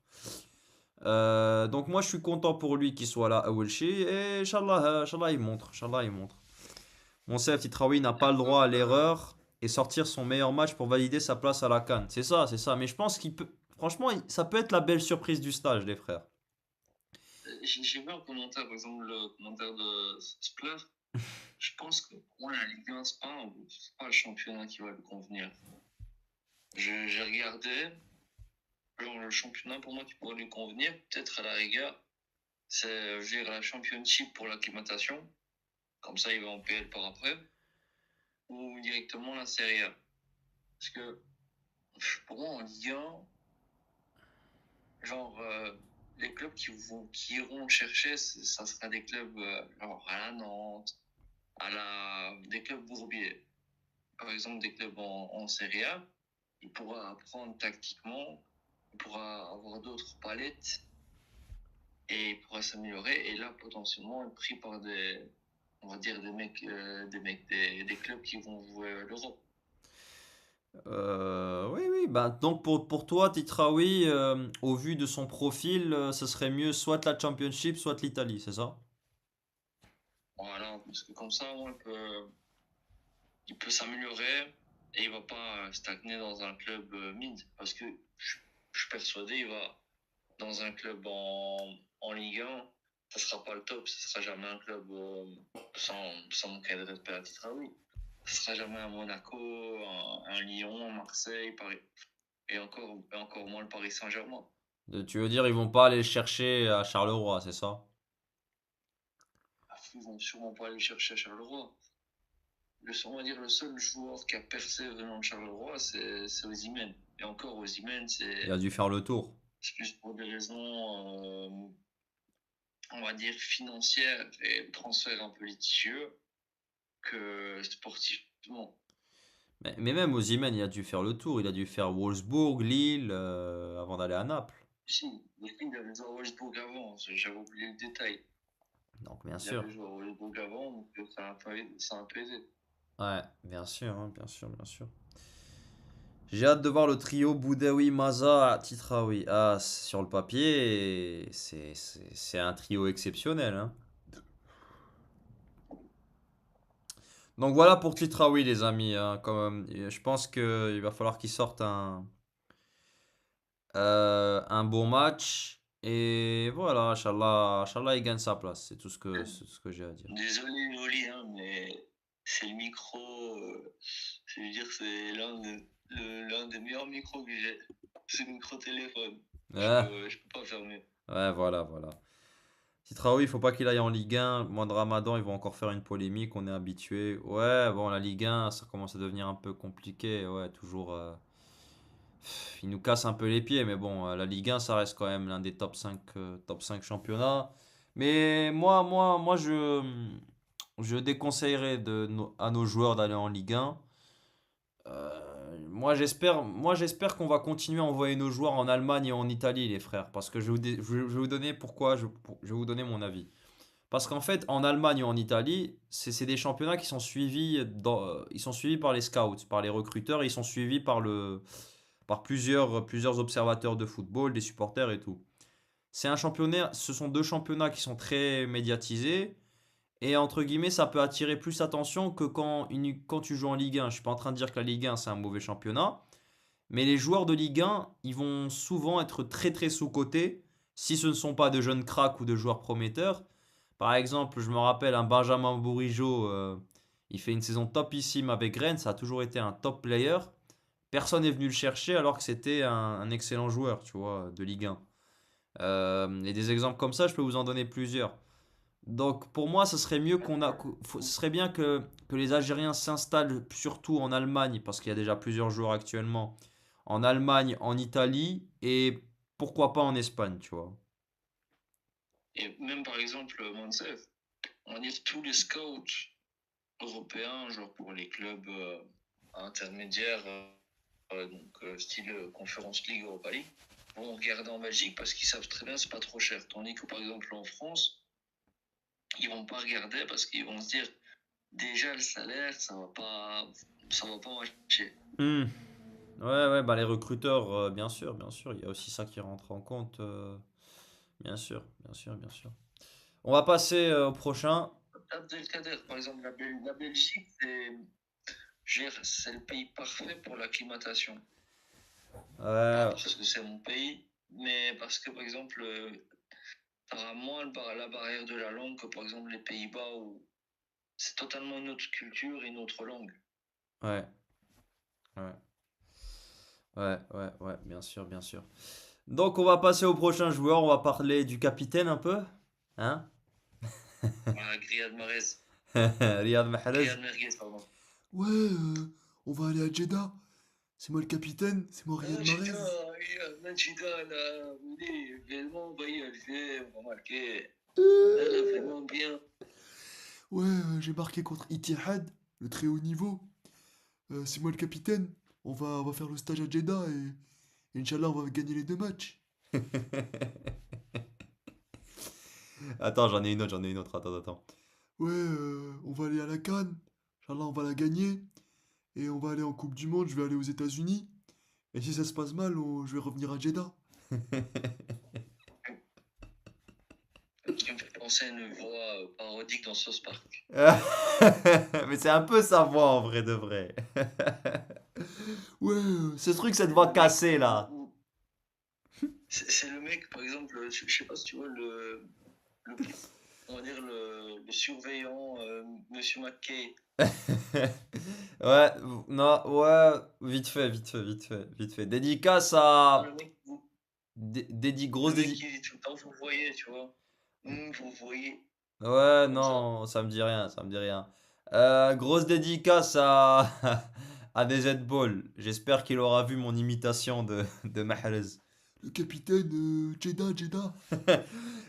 Donc moi, je suis content pour lui qu'il soit là à Welshi et Inch'Allah, il montre. Inch'Allah, il montre. Monsef Titraoui n'a pas le droit à l'erreur et sortir son meilleur match pour valider sa place à la CAN. C'est ça, c'est ça. Mais je pense qu'il peut. Franchement, ça peut être la belle surprise du stage, les frères. J'ai vu un commentaire, par exemple, le commentaire de Spler. Je pense que pour moi, la Ligue 1, c'est pas le championnat qui va lui convenir. J'ai regardé, genre, le championnat pour moi qui pourrait lui convenir, peut-être à la rigueur, c'est, je veux dire, la Championship pour l'acclimatation. Comme ça, il va en PL par après. Ou directement la Serie A. Parce que pour moi, en Ligue 1, genre, les clubs qui iront chercher, ça sera des clubs genre à la Nantes, des clubs bourbiers. Par exemple, des clubs en Serie A, il pourra apprendre tactiquement, il pourra avoir d'autres palettes et il pourra s'améliorer. Et là, potentiellement, être pris par on va dire des clubs qui vont jouer l'Europe. Oui, oui. Bah, donc pour toi, Titraoui, au vu de son profil, ce serait mieux soit la Championship, soit l'Italie, c'est ça? Voilà, parce que comme ça, il peut s'améliorer et il va pas stagner dans un club mid. Parce que je suis persuadé, il va dans un club en Ligue 1. ça sera pas le top, ça sera jamais un club sans manquer de respect à Titraoui. Ça sera jamais un Monaco, un Lyon, un Marseille, Paris, et encore moins le Paris Saint-Germain. Tu veux dire, ils vont pas aller le chercher à Charleroi, c'est ça? Ils vont sûrement pas aller chercher à Charleroi. On va dire le seul joueur qui a percé venant de Charleroi, c'est Osimhen. Et encore, Osimhen, Il a dû faire le tour. c'est plus pour des raisons, on va dire, financières et transferts un peu litigieux que sportivement. Mais même Osimhen, il a dû faire le tour. Il a dû faire Wolfsburg, Lille, avant d'aller à Naples. Si, il avait joué à Wolfsburg avant, j'avais oublié le détail. Donc, bien Il sûr. avait joué à Wolfsburg avant, donc ça a un peu aidé. Ouais, bien sûr, hein, bien sûr, bien sûr. J'ai hâte de voir le trio Boudaoui, Maza, Titraoui. Ah, sur le papier, c'est un trio exceptionnel, hein. Donc voilà pour Titraoui, les amis, hein, je pense qu'il va falloir qu'il sorte un bon match. Et voilà, Inch'Allah, il gagne sa place. C'est tout ce que j'ai à dire. Désolé, Oli, hein, mais c'est le micro. Je veux dire, c'est l'un des meilleurs micros que j'ai. C'est le micro-téléphone. Ouais, Je peux pas faire mieux. ouais, voilà, voilà. Titraoui, il faut pas qu'il aille en Ligue 1. Mois de Ramadan, ils vont encore faire une polémique, on est habitué. Ouais, bon, la Ligue 1, ça commence à devenir un peu compliqué. Ouais, toujours. Il nous casse un peu les pieds, mais bon, la Ligue 1, ça reste quand même l'un des top 5 championnats. Mais moi, je déconseillerais à nos joueurs d'aller en Ligue 1. Moi, j'espère qu'on va continuer à envoyer nos joueurs en Allemagne et en Italie, les frères. Parce que je vais vous donner pourquoi, je vais vous donner mon avis. Parce qu'en fait, en Allemagne et en Italie, c'est des championnats qui sont suivis ils sont suivis par les scouts, par les recruteurs, et ils sont suivis par plusieurs observateurs de football, des supporters et tout. Ce sont deux championnats qui sont très médiatisés, et entre guillemets, ça peut attirer plus attention que quand tu joues en Ligue 1. Je suis pas en train de dire que la Ligue 1 c'est un mauvais championnat, mais les joueurs de Ligue 1, ils vont souvent être très très sous-cotés si ce ne sont pas de jeunes cracks ou de joueurs prometteurs. Par exemple, je me rappelle un Benjamin Bourigeaud, il fait une saison topissime avec Rennes, ça a toujours été un top player. Personne n'est venu le chercher alors que c'était un excellent joueur, tu vois, de Ligue 1. Et des exemples comme ça, je peux vous en donner plusieurs. Donc pour moi, ce serait mieux ce serait bien que les Algériens s'installent surtout en Allemagne, parce qu'il y a déjà plusieurs joueurs actuellement, en Allemagne, en Italie, et pourquoi pas en Espagne, tu vois. Et même par exemple, Mansef, on va dire tous les scouts européens, genre pour les clubs intermédiaires, style Conference League, Europa League, vont regarder en Belgique parce qu'ils savent très bien que c'est pas trop cher. Tandis que par exemple en France, ils vont pas regarder parce qu'ils vont se dire déjà le salaire, ça va pas marcher. Hmm. Ouais, ouais, bah les recruteurs, bien sûr, bien sûr, il y a aussi ça qui rentre en compte, bien sûr, bien sûr, bien sûr. On va passer au prochain. Abdelkader, par exemple, la Belgique, c'est le pays parfait pour l'acclimatation. Pas Ouais, parce que c'est mon pays, mais parce que, par exemple, tu auras moins la barrière de la langue que, par exemple, les Pays-Bas où c'est totalement une autre culture et une autre langue. ouais, ouais, ouais, ouais, ouais, bien sûr, bien sûr. Donc on va passer au prochain joueur, on va parler du capitaine un peu, hein? Voilà, Riyad Mahrez. Riyad Mahrez. Riyad Merguez, pardon. Ouais, on va aller à Jeddah. C'est moi le capitaine, c'est moi Riyad Mahrez. Chita, là, il est vraiment envoyé à le on va marquer. Elle a Euh, vraiment bien. Ouais, j'ai marqué contre Ittihad, le très haut niveau. C'est moi le capitaine. On va faire le stage à Jeddah et Inch'Allah, on va gagner les deux matchs. Attends, j'en ai une autre, attends, attends. Ouais, on va aller à la Cannes. Inch'Allah, on va la gagner. Et on va aller en Coupe du Monde, je vais aller aux États-Unis. Et si ça se passe mal, je vais revenir à Jeddah. Qui me fait penser à une voix parodique dans South Park. Mais c'est un peu sa voix en vrai de vrai. Ouais, Ce truc, cette voix cassée là. C'est le mec, par exemple, je sais pas si tu vois le le, on va dire le surveillant, Monsieur McKay. Ouais, non, ouais, vite fait, vite fait, vite fait, vite fait. Dédicace Non, à. le mec, Grosse le mec dédicace. qui dit tout le temps, vous voyez, tu vois. Vous voyez, Ouais, comme ça. non, ça me dit rien, ça me dit rien. Grosse dédicace à, à DZ Ball. J'espère qu'il aura vu mon imitation de Mahrez. Le capitaine Jeddah.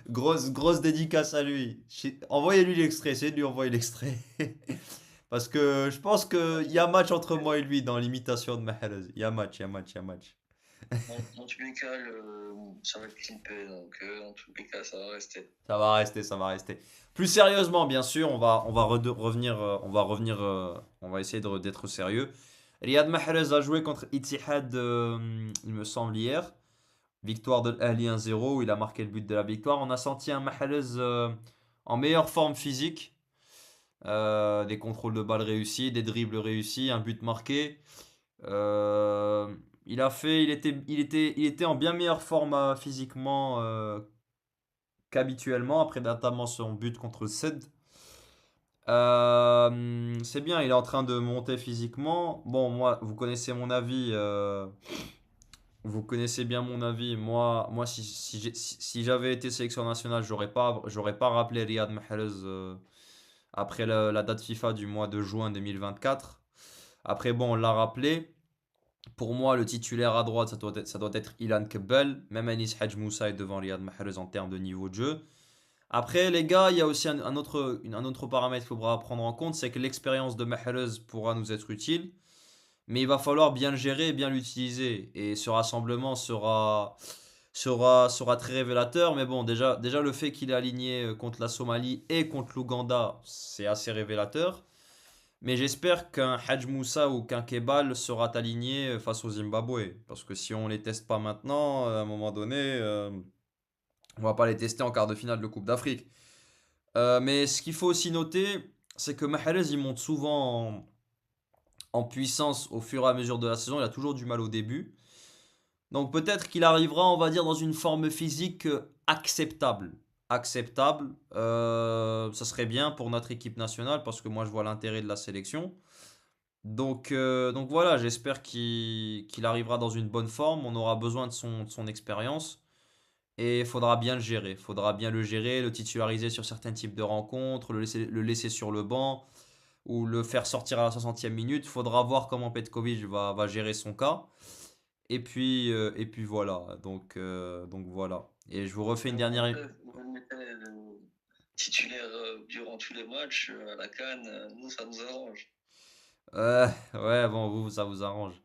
Grosse dédicace à lui. Envoyez-lui l'extrait, essayez de lui envoyer l'extrait. Parce que je pense qu'il y a match entre moi et lui dans l'imitation de Mahrez. Il y a match, il y a match, il y a match. Dans tous les cas, ça va être clippé, donc dans tous les cas, ça va rester. Ça va rester, ça va rester. Plus sérieusement, bien sûr, revenir, on va essayer d'être sérieux. Riyad Mahrez a joué contre Ittihad, il me semble, hier. Victoire de l'Ahli 1-0, où il a marqué le but de la victoire. On a senti un Mahrez en meilleure forme physique. Des contrôles de balles réussis, des dribbles réussis, un but marqué. Il était en bien meilleure forme physiquement qu'habituellement, après notamment son but contre Ced. C'est bien, il est en train de monter physiquement. Bon, moi, vous connaissez mon avis. Vous connaissez bien mon avis. Moi si j'avais été sélection nationale, j'aurais pas rappelé Riyad Mahrez après la date FIFA du mois de juin 2024. Après, bon, on l'a rappelé. Pour moi, le titulaire à droite, ça doit être Ilan Kebel. Même Anis Hadj Moussa est devant Riyad Mahrez en termes de niveau de jeu. Après, les gars, il y a aussi un autre paramètre qu'il faudra prendre en compte, c'est que l'expérience de Mahrez pourra nous être utile, mais il va falloir bien le gérer et bien l'utiliser. Et ce rassemblement sera très révélateur. Mais bon, déjà le fait qu'il est aligné contre la Somalie et contre l'Ouganda, c'est assez révélateur. Mais j'espère qu'un Hadj Moussa ou qu'un Kebal sera aligné face au Zimbabwe. Parce que si on les teste pas maintenant, à un moment donné, on va pas les tester en quart de finale de Coupe d'Afrique. Mais ce qu'il faut aussi noter, c'est que Mahrez il monte souvent en puissance au fur et à mesure de la saison. Il a toujours du mal au début. Donc peut-être qu'il arrivera, on va dire, dans une forme physique acceptable. Acceptable, ça serait bien pour notre équipe nationale parce que moi je vois l'intérêt de la sélection. Donc voilà, j'espère qu'il arrivera dans une bonne forme. On aura besoin de son expérience. Et il faudra bien le gérer. Il faudra bien le gérer, le titulariser sur certains types de rencontres, le laisser sur le banc ou le faire sortir à la 60e minute. Il faudra voir comment Petkovic va gérer son cas. Et puis voilà. Donc voilà. Et je vous refais une dernière. Après, vous le mettez titulaire durant tous les matchs à la CAN, nous, ça nous arrange. Ouais, bon, ça vous arrange.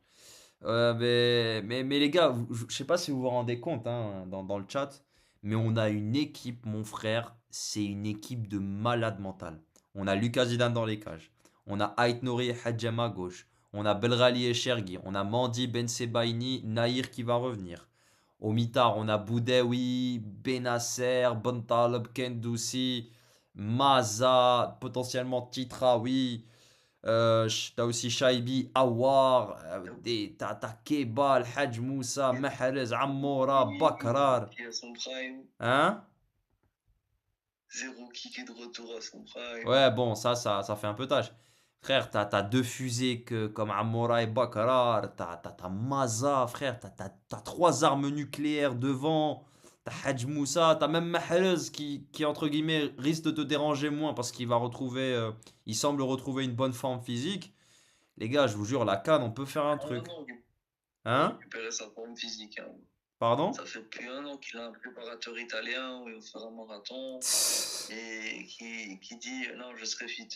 Mais les gars, je sais pas si vous vous rendez compte hein, dans le chat, mais on a une équipe, mon frère, c'est une équipe de malades mentales. On a Lucas Zidane dans les cages, on a Ait Nouri et Hadjama à gauche, on a Belrali et Chergui, on a Mandi, Ben Sebaini, Nahir qui va revenir. Au mitard, on a Boudaoui, Benasser, Bontaleb, Kendoussi, Maza, potentiellement Titraoui. T'as aussi Shaibi, Awar, t'as Kebal, Hadj Moussa, Mahrez, Amoura, Bakrar. Qui est à son prime. Hein? Zéro qui est de retour à son prime. Ouais, bon, ça fait un peu tâche. Frère, t'as deux fusées comme Amoura et Bakrar. T'as Maza, frère. T'as trois armes nucléaires devant. T'as Hadj Moussa. T'as même Mahrez qui, entre guillemets, risque de te déranger moins parce qu'il va retrouver. Il semble retrouver une bonne forme physique. Les gars, je vous jure, la canne, on peut faire un Ah non, truc. non, il a Hein? récupéré sa forme physique. Hein. Pardon? Ça fait depuis un an qu'il a un préparateur italien où il va faire un marathon et qui dit non, je serai fit.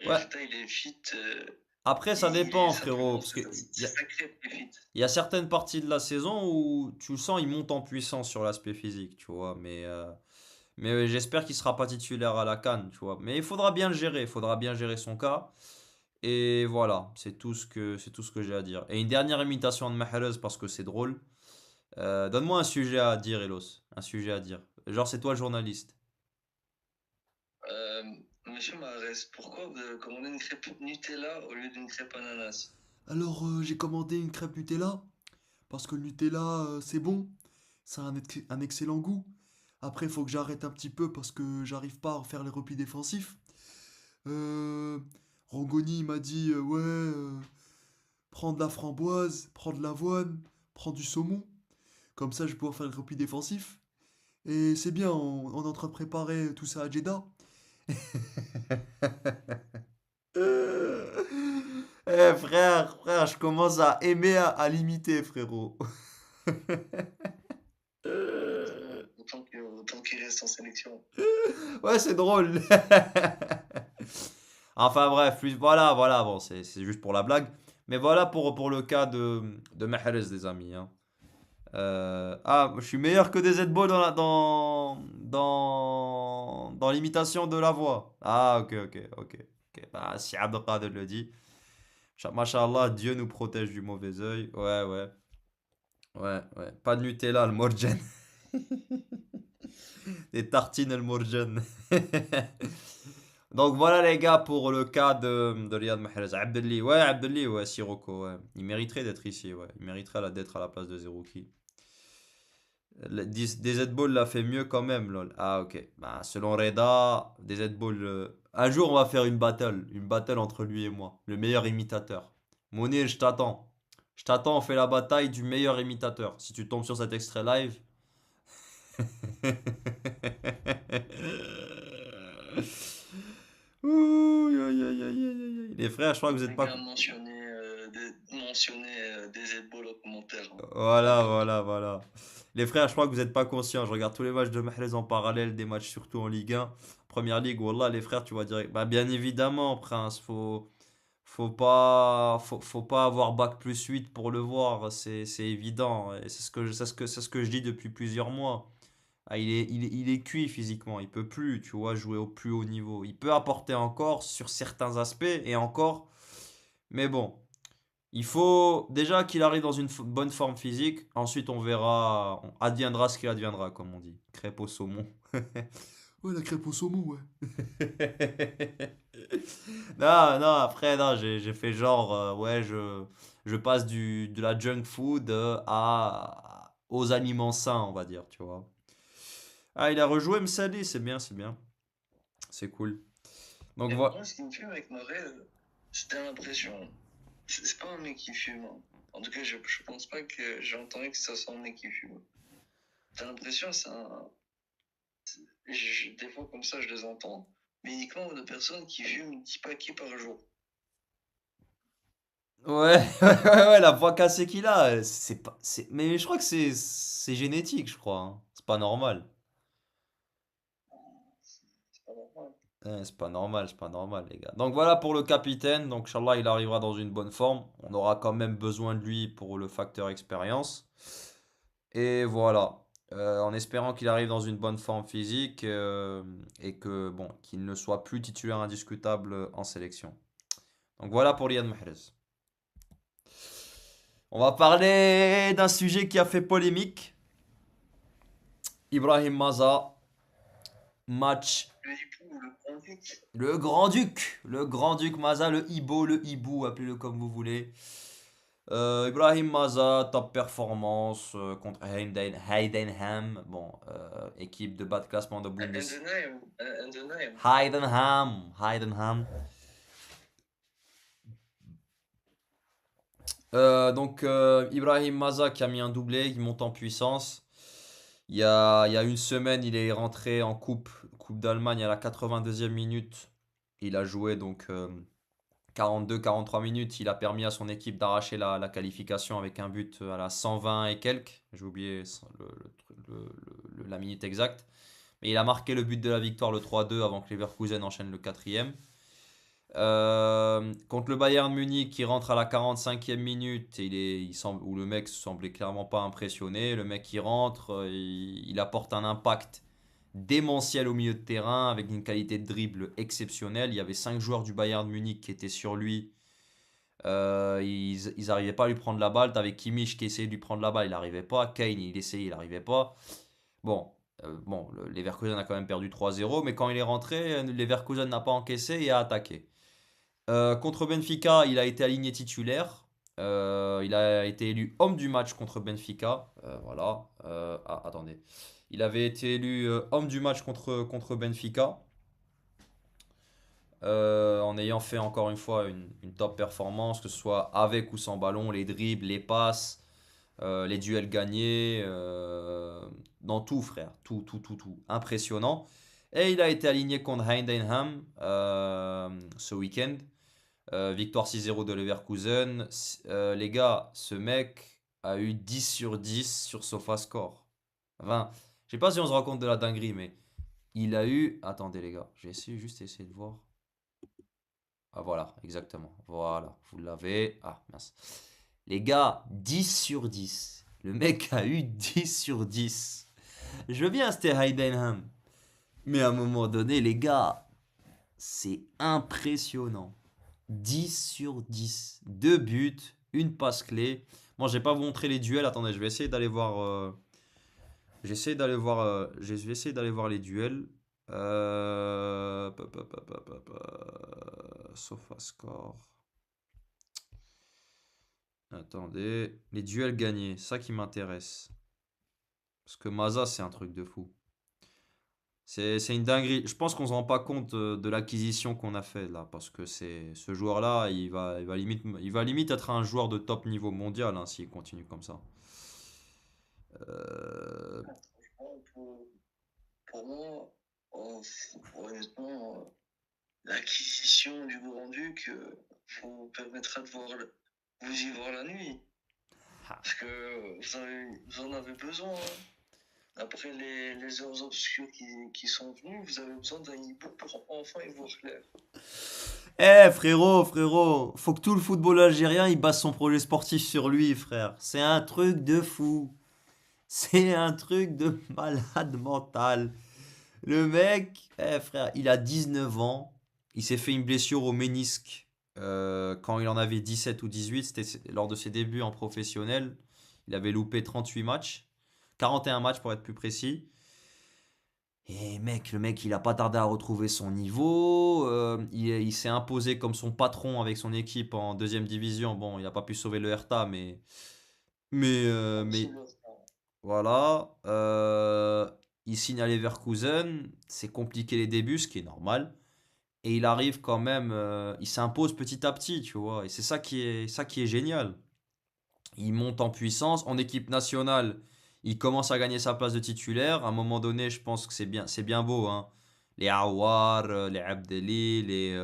Ouais. Résultat, il est fit. Après, ça dépend, ça frérot. commence, Parce que c'est sacré, il est fit. il y a certaines parties de la saison où tu le sens, il monte en puissance sur l'aspect physique, tu vois. Mais j'espère qu'il sera pas titulaire à la CAN, tu vois. Mais il faudra bien le gérer. Il faudra bien gérer son cas. Et voilà, c'est tout ce que j'ai à dire. Et une dernière imitation de Mahrez parce que c'est drôle. Donne-moi un sujet à dire, Elos. Un sujet à dire. Genre, c'est toi le journaliste. Euh, Monsieur Mahrez, pourquoi vous avez commandé une crêpe Nutella au lieu d'une crêpe ananas? Alors j'ai commandé une crêpe Nutella parce que le Nutella c'est bon, ça a un excellent goût. Après, il faut que j'arrête un petit peu parce que j'arrive pas à faire les replis défensifs. Euh, Rangoni il m'a dit ouais, prends de la framboise, prends de l'avoine, prends du saumon. Comme ça, je vais pouvoir faire le repli défensif. Et c'est bien, on est en train de préparer tout ça à Jeddah. Frère, je commence à aimer à l'imiter, frérot. Autant qu'il reste en sélection. Ouais, c'est drôle. Enfin bref, voilà, bon, c'est juste pour la blague. Mais voilà pour le cas de Mahrez, les amis, hein. Je suis meilleur que des Z-Ball dans l'imitation de la voix. Ah, ok. Bah, si Abdelkader le dit. Masha'Allah, Dieu nous protège du mauvais œil. Ouais. Pas de Nutella, le Morjan. Des tartines, le Morjan. Donc voilà les gars pour le cas de Riyad Mahrez. Abdelli, ouais, Siroko, ouais. Il mériterait d'être ici, ouais. Il mériterait d'être à la place de Zerouki. DZ-Ball l'a fait mieux quand même, lol. Ah, ok. Bah, selon Reda, DZ-Ball. Un jour, on va faire une battle. Une battle entre lui et moi. Le meilleur imitateur. Mounir, je t'attends. Je t'attends, on fait la bataille du meilleur imitateur. Si tu tombes sur cet extrait live. Ouh, aïe, aïe, aïe, aïe, aïe. Les frères, je crois que vous êtes Les pas. gars, mentionner des Z-Ball en commentaire, hein. C'est Voilà, important. voilà, voilà. Les frères, je crois que vous n'êtes pas conscients. Je regarde tous les matchs de Mahrez en parallèle, des matchs surtout en Ligue 1. Première Ligue, Wallah, les frères, tu vas dire, bah, bien évidemment, Prince, faut pas avoir bac plus 8 pour le voir, c'est évident. Et c'est ce que je dis depuis plusieurs mois. Ah, il est cuit physiquement, il peut plus, tu vois, jouer au plus haut niveau. Il peut apporter encore sur certains aspects et encore, mais bon. Il faut déjà qu'il arrive dans une bonne forme physique. Ensuite, on verra. Adviendra ce qu'il adviendra, comme on dit. Crêpe au saumon. Ouais, la crêpe au saumon, ouais. Non, après, non, j'ai fait genre, ouais, je passe de la junk food aux aliments sains, on va dire, tu vois. Ah, il a rejoué Msali, c'est bien. C'est cool. Donc Et voilà. moi, ce qui me fume avec Morel, c'était l'impression. C'est pas un mec qui fume, hein. En tout cas, je pense pas que j'ai entendu que ça soit un mec qui fume. T'as l'impression, c'est un. Des fois, comme ça, je les entends. Mais uniquement de personnes qui fument 10 paquets par jour. Ouais, la voix cassée qu'il a, c'est pas, mais je crois que c'est génétique, je crois, hein. C'est pas normal. C'est pas normal. C'est pas normal, les gars. Donc voilà pour le capitaine. Donc, Inch'Allah, il arrivera dans une bonne forme. On aura quand même besoin de lui pour le facteur expérience. Et voilà. En espérant qu'il arrive dans une bonne forme physique et que, bon, qu'il ne soit plus titulaire indiscutable en sélection. Donc voilà pour Riyad Mahrez. On va parler d'un sujet qui a fait polémique. Ibrahim Maza, match. Le hibou, le grand-duc. Le grand duc Maza, le Ibo, le Hibou, appelez-le comme vous voulez. Ibrahim Maza, top performance contre Heidenheim. Bon, équipe de bas de classement de Bundes. Endenheim. Heidenheim. Donc, Ibrahim Maza qui a mis un doublé, il monte en puissance. Il y a une semaine, il est rentré en Coupe d'Allemagne à la 82e minute. Il a joué donc 42-43 minutes. Il a permis à son équipe d'arracher la qualification avec un but à la 120 et quelques. J'ai oublié la minute exacte. Mais il a marqué le but de la victoire, le 3-2, avant que Leverkusen enchaîne le quatrième. Contre le Bayern Munich, qui rentre à la 45e minute, où le mec semblait clairement pas impressionné. Le mec qui rentre, il apporte un impact démentiel au milieu de terrain avec une qualité de dribble exceptionnelle. Il y avait 5 joueurs du Bayern Munich qui étaient sur lui. Ils n'arrivaient pas à lui prendre la balle. T'avais Kimmich qui essayait de lui prendre la balle, il n'arrivait pas. Kane, il essayait, il n'arrivait pas. Bon, le Leverkusen a quand même perdu 3-0, mais quand il est rentré, le Leverkusen n'a pas encaissé et a attaqué. Contre Benfica, il a été aligné titulaire. Il a été élu homme du match contre Benfica. Voilà. Attendez. Il avait été élu homme du match contre Benfica. En ayant fait encore une fois une top performance, que ce soit avec ou sans ballon, les dribbles, les passes, les duels gagnés, dans tout, frère. Tout, tout, tout, tout. Impressionnant. Et il a été aligné contre Heidenheim ce week-end. Victoire 6-0 de Leverkusen. Les gars, ce mec a eu 10 sur 10 sur SofaScore. Enfin, je sais pas si on se rend compte de la dinguerie, mais il a eu. Attendez, les gars, juste essayer de voir. Ah, voilà, exactement. Voilà, vous l'avez. Ah, mince. Les gars, 10 sur 10. Le mec a eu 10 sur 10. Je veux bien, c'était Heidenheim. Mais à un moment donné, les gars, c'est impressionnant. 10 sur 10. Deux buts, une passe clé. Bon, je vais pas vous montrer les duels. Attendez, je vais essayer d'aller voir. Je vais essayer d'aller voir les duels. SofaScore. Attendez. Les duels gagnés, ça qui m'intéresse. Parce que Maza, c'est un truc de fou. C'est une dinguerie. Je pense qu'on se rend pas compte de l'acquisition qu'on a fait là. Parce que ce joueur-là, il va limite être un joueur de top niveau mondial hein, s'il continue comme ça. Euh, Franchement, pour moi, honnêtement, l'acquisition du Grand-Duc vous permettra de vous y voir la nuit. Parce que vous en avez besoin. Hein. Après les heures obscures qui sont venues, vous avez besoin d'un hibou pour enfin y voir clair. frérot, faut que tout le football algérien il base son projet sportif sur lui, frère. C'est un truc de fou. C'est un truc de malade mental. Le mec, frère, il a 19 ans. Il s'est fait une blessure au ménisque quand il en avait 17 ou 18. C'était lors de ses débuts en professionnel. Il avait loupé 38 matchs. 41 matchs pour être plus précis. Et mec, le mec, il a pas tardé à retrouver son niveau. Il s'est imposé comme son patron avec son équipe en deuxième division. Bon, il n'a pas pu sauver le Hertha, mais voilà. Il signe à Leverkusen. C'est compliqué les débuts, ce qui est normal. Et il arrive quand même. Il s'impose petit à petit, tu vois. Et c'est ça qui est génial. Il monte en puissance. En équipe nationale, il commence à gagner sa place de titulaire. À un moment donné, je pense que c'est bien beau, hein. Les Aouar, les Abdelli, mais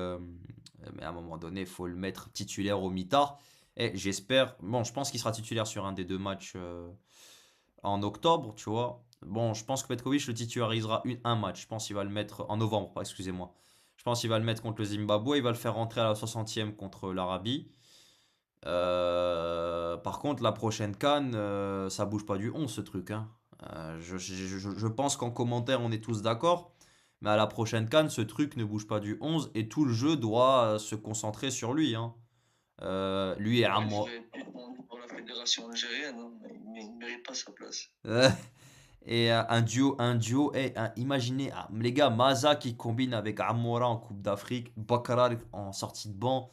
à un moment donné, il faut le mettre titulaire au mitard. Et j'espère. Bon, je pense qu'il sera titulaire sur un des deux matchs en octobre, tu vois. Bon, je pense que Petkovic le titularisera un match. Je pense qu'il va le mettre en novembre, excusez-moi. Je pense qu'il va le mettre contre le Zimbabwe. Il va le faire rentrer à la 60e contre l'Arabie. Par contre, la prochaine CAN, ça bouge pas du 11 ce truc. Hein. Je pense qu'en commentaire, on est tous d'accord. Mais à la prochaine CAN, ce truc ne bouge pas du 11 et tout le jeu doit se concentrer sur lui. Hein. Lui et Ouais, je Amor. vais plus demander pour la fédération algérienne, hein, mais il ne mérite pas sa place. Et imaginez, les gars, Maza qui combine avec Amoura en Coupe d'Afrique, Bakrar en sortie de banc,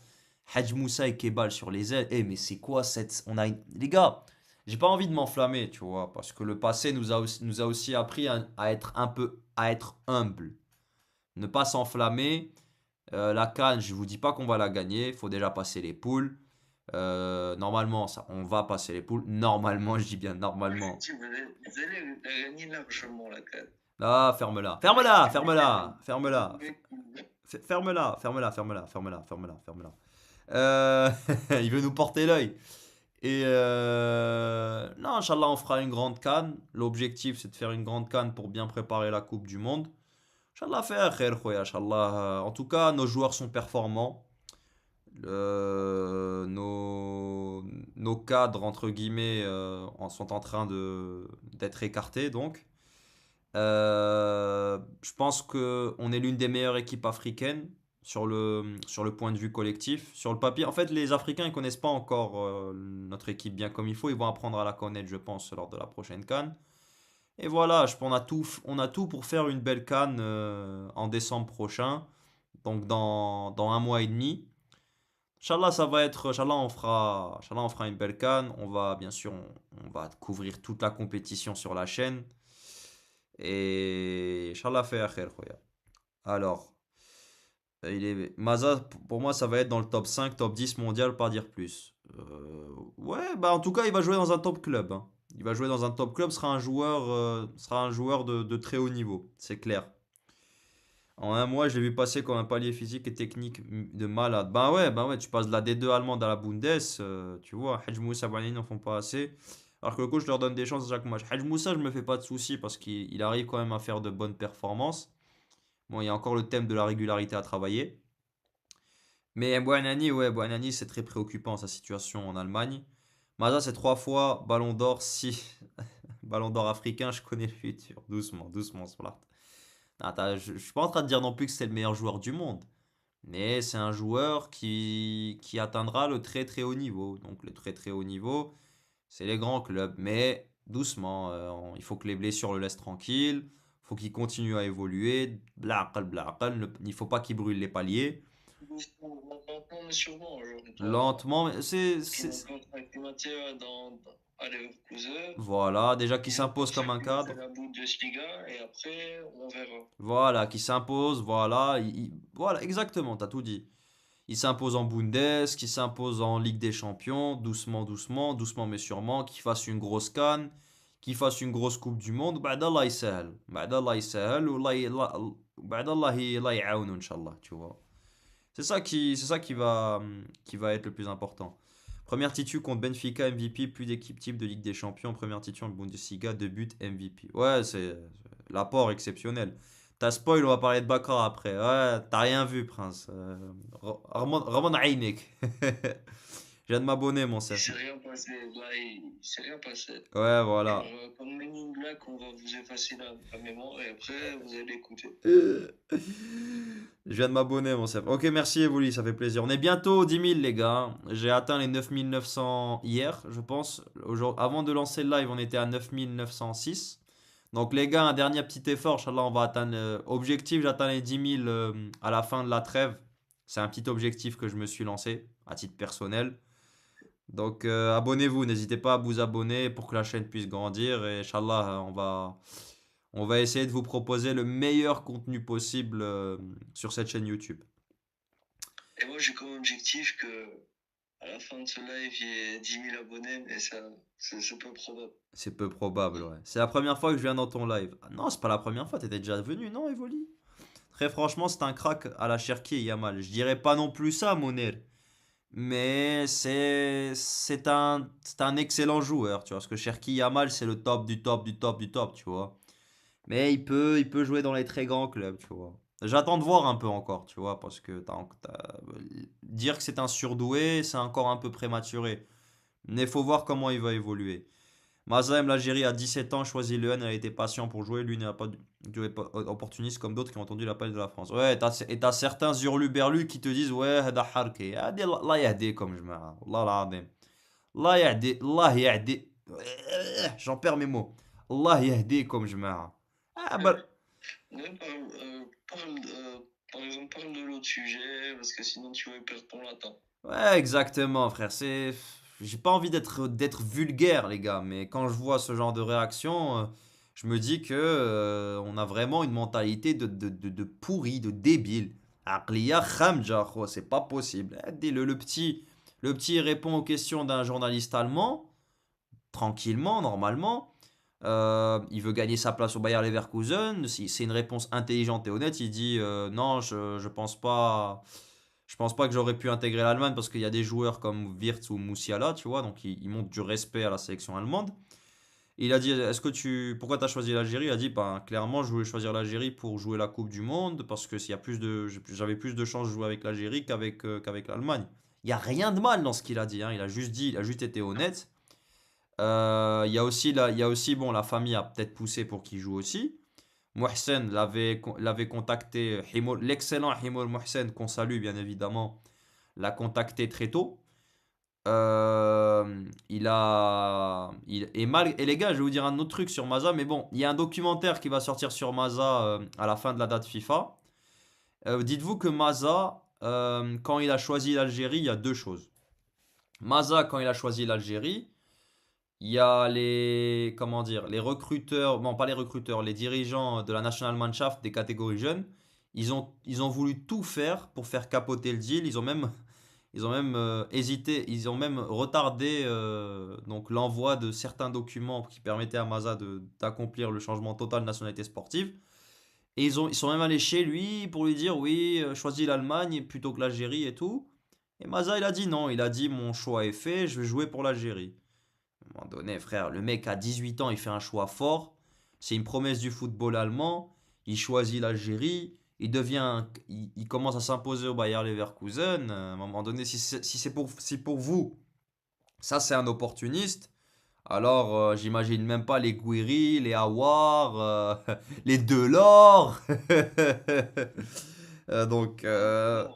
Hadj Moussa et Kebal sur les ailes. Mais c'est quoi cette. Les gars, j'ai pas envie de m'enflammer, tu vois, parce que le passé nous a aussi appris à être à être humble. Ne pas s'enflammer. La CAN, je vous dis pas qu'on va la gagner, il faut déjà passer les poules. Normalement, on va passer les poules. Normalement, je dis bien normalement. Vous allez la gagner largement, la CAN. Ah, ferme-la. Ferme-la, ferme-la, ferme-la. Ferme-la, ferme-la, ferme-la, ferme-la, ferme-la, ferme-la. Il veut nous porter l'œil. Et non, Inch'Allah, on fera une grande CAN. L'objectif, c'est de faire une grande CAN pour bien préparer la Coupe du Monde. Inch'Allah, faire khair, khoya, Inch'Allah. En tout cas, nos joueurs sont performants. Nos cadres, entre guillemets, sont en train d'être écartés, donc. Je pense qu'on est l'une des meilleures équipes africaines sur le point de vue collectif. Sur le papier, en fait, les Africains ne connaissent pas encore notre équipe bien comme il faut. Ils vont apprendre à la connaître, je pense, lors de la prochaine CAN. Et voilà, je pense on a tout pour faire une belle CAN en décembre prochain, donc dans un mois et demi. Inch'Allah, ça va être. Inch'Allah, on fera une belle CAN. On va, bien sûr, on va couvrir toute la compétition sur la chaîne. Et Inch'Allah, fait khair, khoya. Alors, Maza, pour moi, ça va être dans le top 5, top 10 mondial, pas dire plus. Ouais, bah en tout cas, il va jouer dans un top club, hein. Il va jouer dans un top club, sera un joueur de très haut niveau, c'est clair. En un mois, je l'ai vu passer comme un palier physique et technique de malade. Bah ouais, tu passes de la D2 allemande à la Bundes, tu vois, Hadj Moussa Bouhanni n'en font pas assez. Alors que le coach leur donne des chances à chaque match. Hadj Moussa, je me fais pas de soucis parce qu'il arrive quand même à faire de bonnes performances. Bon, il y a encore le thème de la régularité à travailler. Mais Bouhanni, ouais, Bouhanni, c'est très préoccupant sa situation en Allemagne. Maza, c'est 3 fois Ballon d'Or, si Ballon d'Or africain, je connais le futur. Doucement, doucement, Splat. Je suis pas en train de dire non plus que c'est le meilleur joueur du monde. Mais c'est un joueur qui atteindra le très très haut niveau. Donc le très très haut niveau, c'est les grands clubs. Mais doucement, il faut que les blessures le laissent tranquille. Il faut qu'il continue à évoluer. Blaqal, blaqal. Il faut pas qu'il brûle les paliers. Lentement, mais sûrement, genre, Lentement, mais parce qu'il a un contrat climatique à Leverkusen. voilà, déjà qui Il va s'impose comme partir un commencer cadre. la Bundesliga et après, on verra. Voilà, qui s'impose, voilà, voilà, exactement, t'as tout dit. Il s'impose en Bundes, qui s'impose en Ligue des Champions, doucement, doucement, doucement mais sûrement, qu'il fasse une grosse CAN, qu'il fasse une grosse Coupe du Monde, بعد الله يسهل, بعد الله يسهل, بعد الله يعاونه, Inch'Allah, tu vois. C'est ça qui va être le plus important. Première titu contre Benfica, MVP, plus d'équipe type de Ligue des Champions, première titu en Bundesliga, 2 buts, MVP. Ouais, c'est l'apport exceptionnel. T'as spoil, on va parler de Bakar après. Ouais, t'as rien vu, Prince. Ramon Aynek. Je viens de m'abonner, mon Il chef. s'est rien passé. Là, il s'est rien passé. Ouais, Genre, voilà. comme Men in Black, on va vous effacer la mémoire et après, vous allez écouter. Je viens de m'abonner, mon chef. Ok, merci, Evoli, ça fait plaisir. On est bientôt aux 10 000, les gars. J'ai atteint les 9 900 hier, je pense. Avant de lancer le live, on était à 9 906. Donc, les gars, un dernier petit effort. Inch'Allah, on va atteindre. Objectif, j'atteins les 10 000 à la fin de la trêve. C'est un petit objectif que je me suis lancé à titre personnel. Donc, abonnez-vous. N'hésitez pas à vous abonner pour que la chaîne puisse grandir. Et Inch'Allah, on va essayer de vous proposer le meilleur contenu possible sur cette chaîne YouTube. Et moi, j'ai comme objectif que à la fin de ce live, il y ait 10 000 abonnés, mais ça, c'est peu probable. C'est peu probable, ouais. C'est la première fois que je viens dans ton live. Ah non, c'est pas la première fois, t'étais déjà venu, non, Evoli? Très franchement, c'est un crack à la Cherki et Yamal. Je dirais pas non plus ça, Moner. Mais c'est un excellent joueur, tu vois. Parce que Cherki Yamal, c'est le top du top du top du top, tu vois. Mais il peut jouer dans les très grands clubs, tu vois. J'attends de voir un peu encore, tu vois, parce que dire que c'est un surdoué, c'est encore un peu prématuré. Mais il faut voir comment il va évoluer. Maza aime l'Algérie à 17 ans, choisit le N, elle a été patient pour jouer, lui n'a pas dû être opportuniste comme d'autres qui ont entendu l'appel de la France. Ouais, et t'as certains hurluberlus qui te disent ouais, hada harki. Hadi Allah yahdi comme je me. Allah l'adem. Allah yahdi, Allah yahdi. J'en perds mes mots. Allah yahdi comme je me. Ah bah, Ouais, par exemple, parle de l'autre sujet, parce que sinon tu vas perdre ton latin. ouais, exactement, frère. J'ai pas envie d'être vulgaire, les gars, mais quand je vois ce genre de réaction, je me dis que on a vraiment une mentalité de pourri, de débile. Aqliya khamja, kho, c'est pas possible. Le petit répond aux questions d'un journaliste allemand, tranquillement, normalement. Il veut gagner sa place au Bayer Leverkusen. Si c'est une réponse intelligente et honnête, il dit non, je pense pas. Je pense pas que j'aurais pu intégrer l'Allemagne parce qu'il y a des joueurs comme Wirtz ou Moussiala, tu vois, donc il montre du respect à la sélection allemande. Il a dit, pourquoi tu as choisi l'Algérie? Il a dit, ben, clairement, je voulais choisir l'Algérie pour jouer la Coupe du Monde parce que j'avais plus de chances de jouer avec l'Algérie qu'avec l'Allemagne. Il y a rien de mal dans ce qu'il a dit, hein. Il a juste été honnête. Il y a aussi, bon, la famille a peut-être poussé pour qu'il joue aussi. Mohsen l'avait contacté, l'excellent Himoul Mohsen, qu'on salue bien évidemment, l'a contacté très tôt. Et les gars, je vais vous dire un autre truc sur Maza, mais bon, il y a un documentaire qui va sortir sur Maza à la fin de la date FIFA. Dites-vous que Maza, quand il a choisi l'Algérie, il y a deux choses. Maza, quand il a choisi l'Algérie, il y a les, comment dire, les recruteurs, non pas les recruteurs, les dirigeants de la Nationalmannschaft des catégories jeunes. Ils ont voulu tout faire pour faire capoter le deal. Ils ont même hésité, ils ont même retardé donc l'envoi de certains documents qui permettaient à Maza d'accomplir le changement total de nationalité sportive. Et ils sont même allés chez lui pour lui dire oui, choisis l'Allemagne plutôt que l'Algérie et tout. Et Maza, il a dit non, il a dit mon choix est fait, je vais jouer pour l'Algérie. À un moment donné, frère, le mec a 18 ans, il fait un choix fort. C'est une promesse du football allemand. Il choisit l'Algérie. Il commence à s'imposer au Bayer Leverkusen. À un moment donné, si pour vous, ça c'est un opportuniste, alors j'imagine même pas les Guiri, les Awar, les Delors. Euh, donc, euh,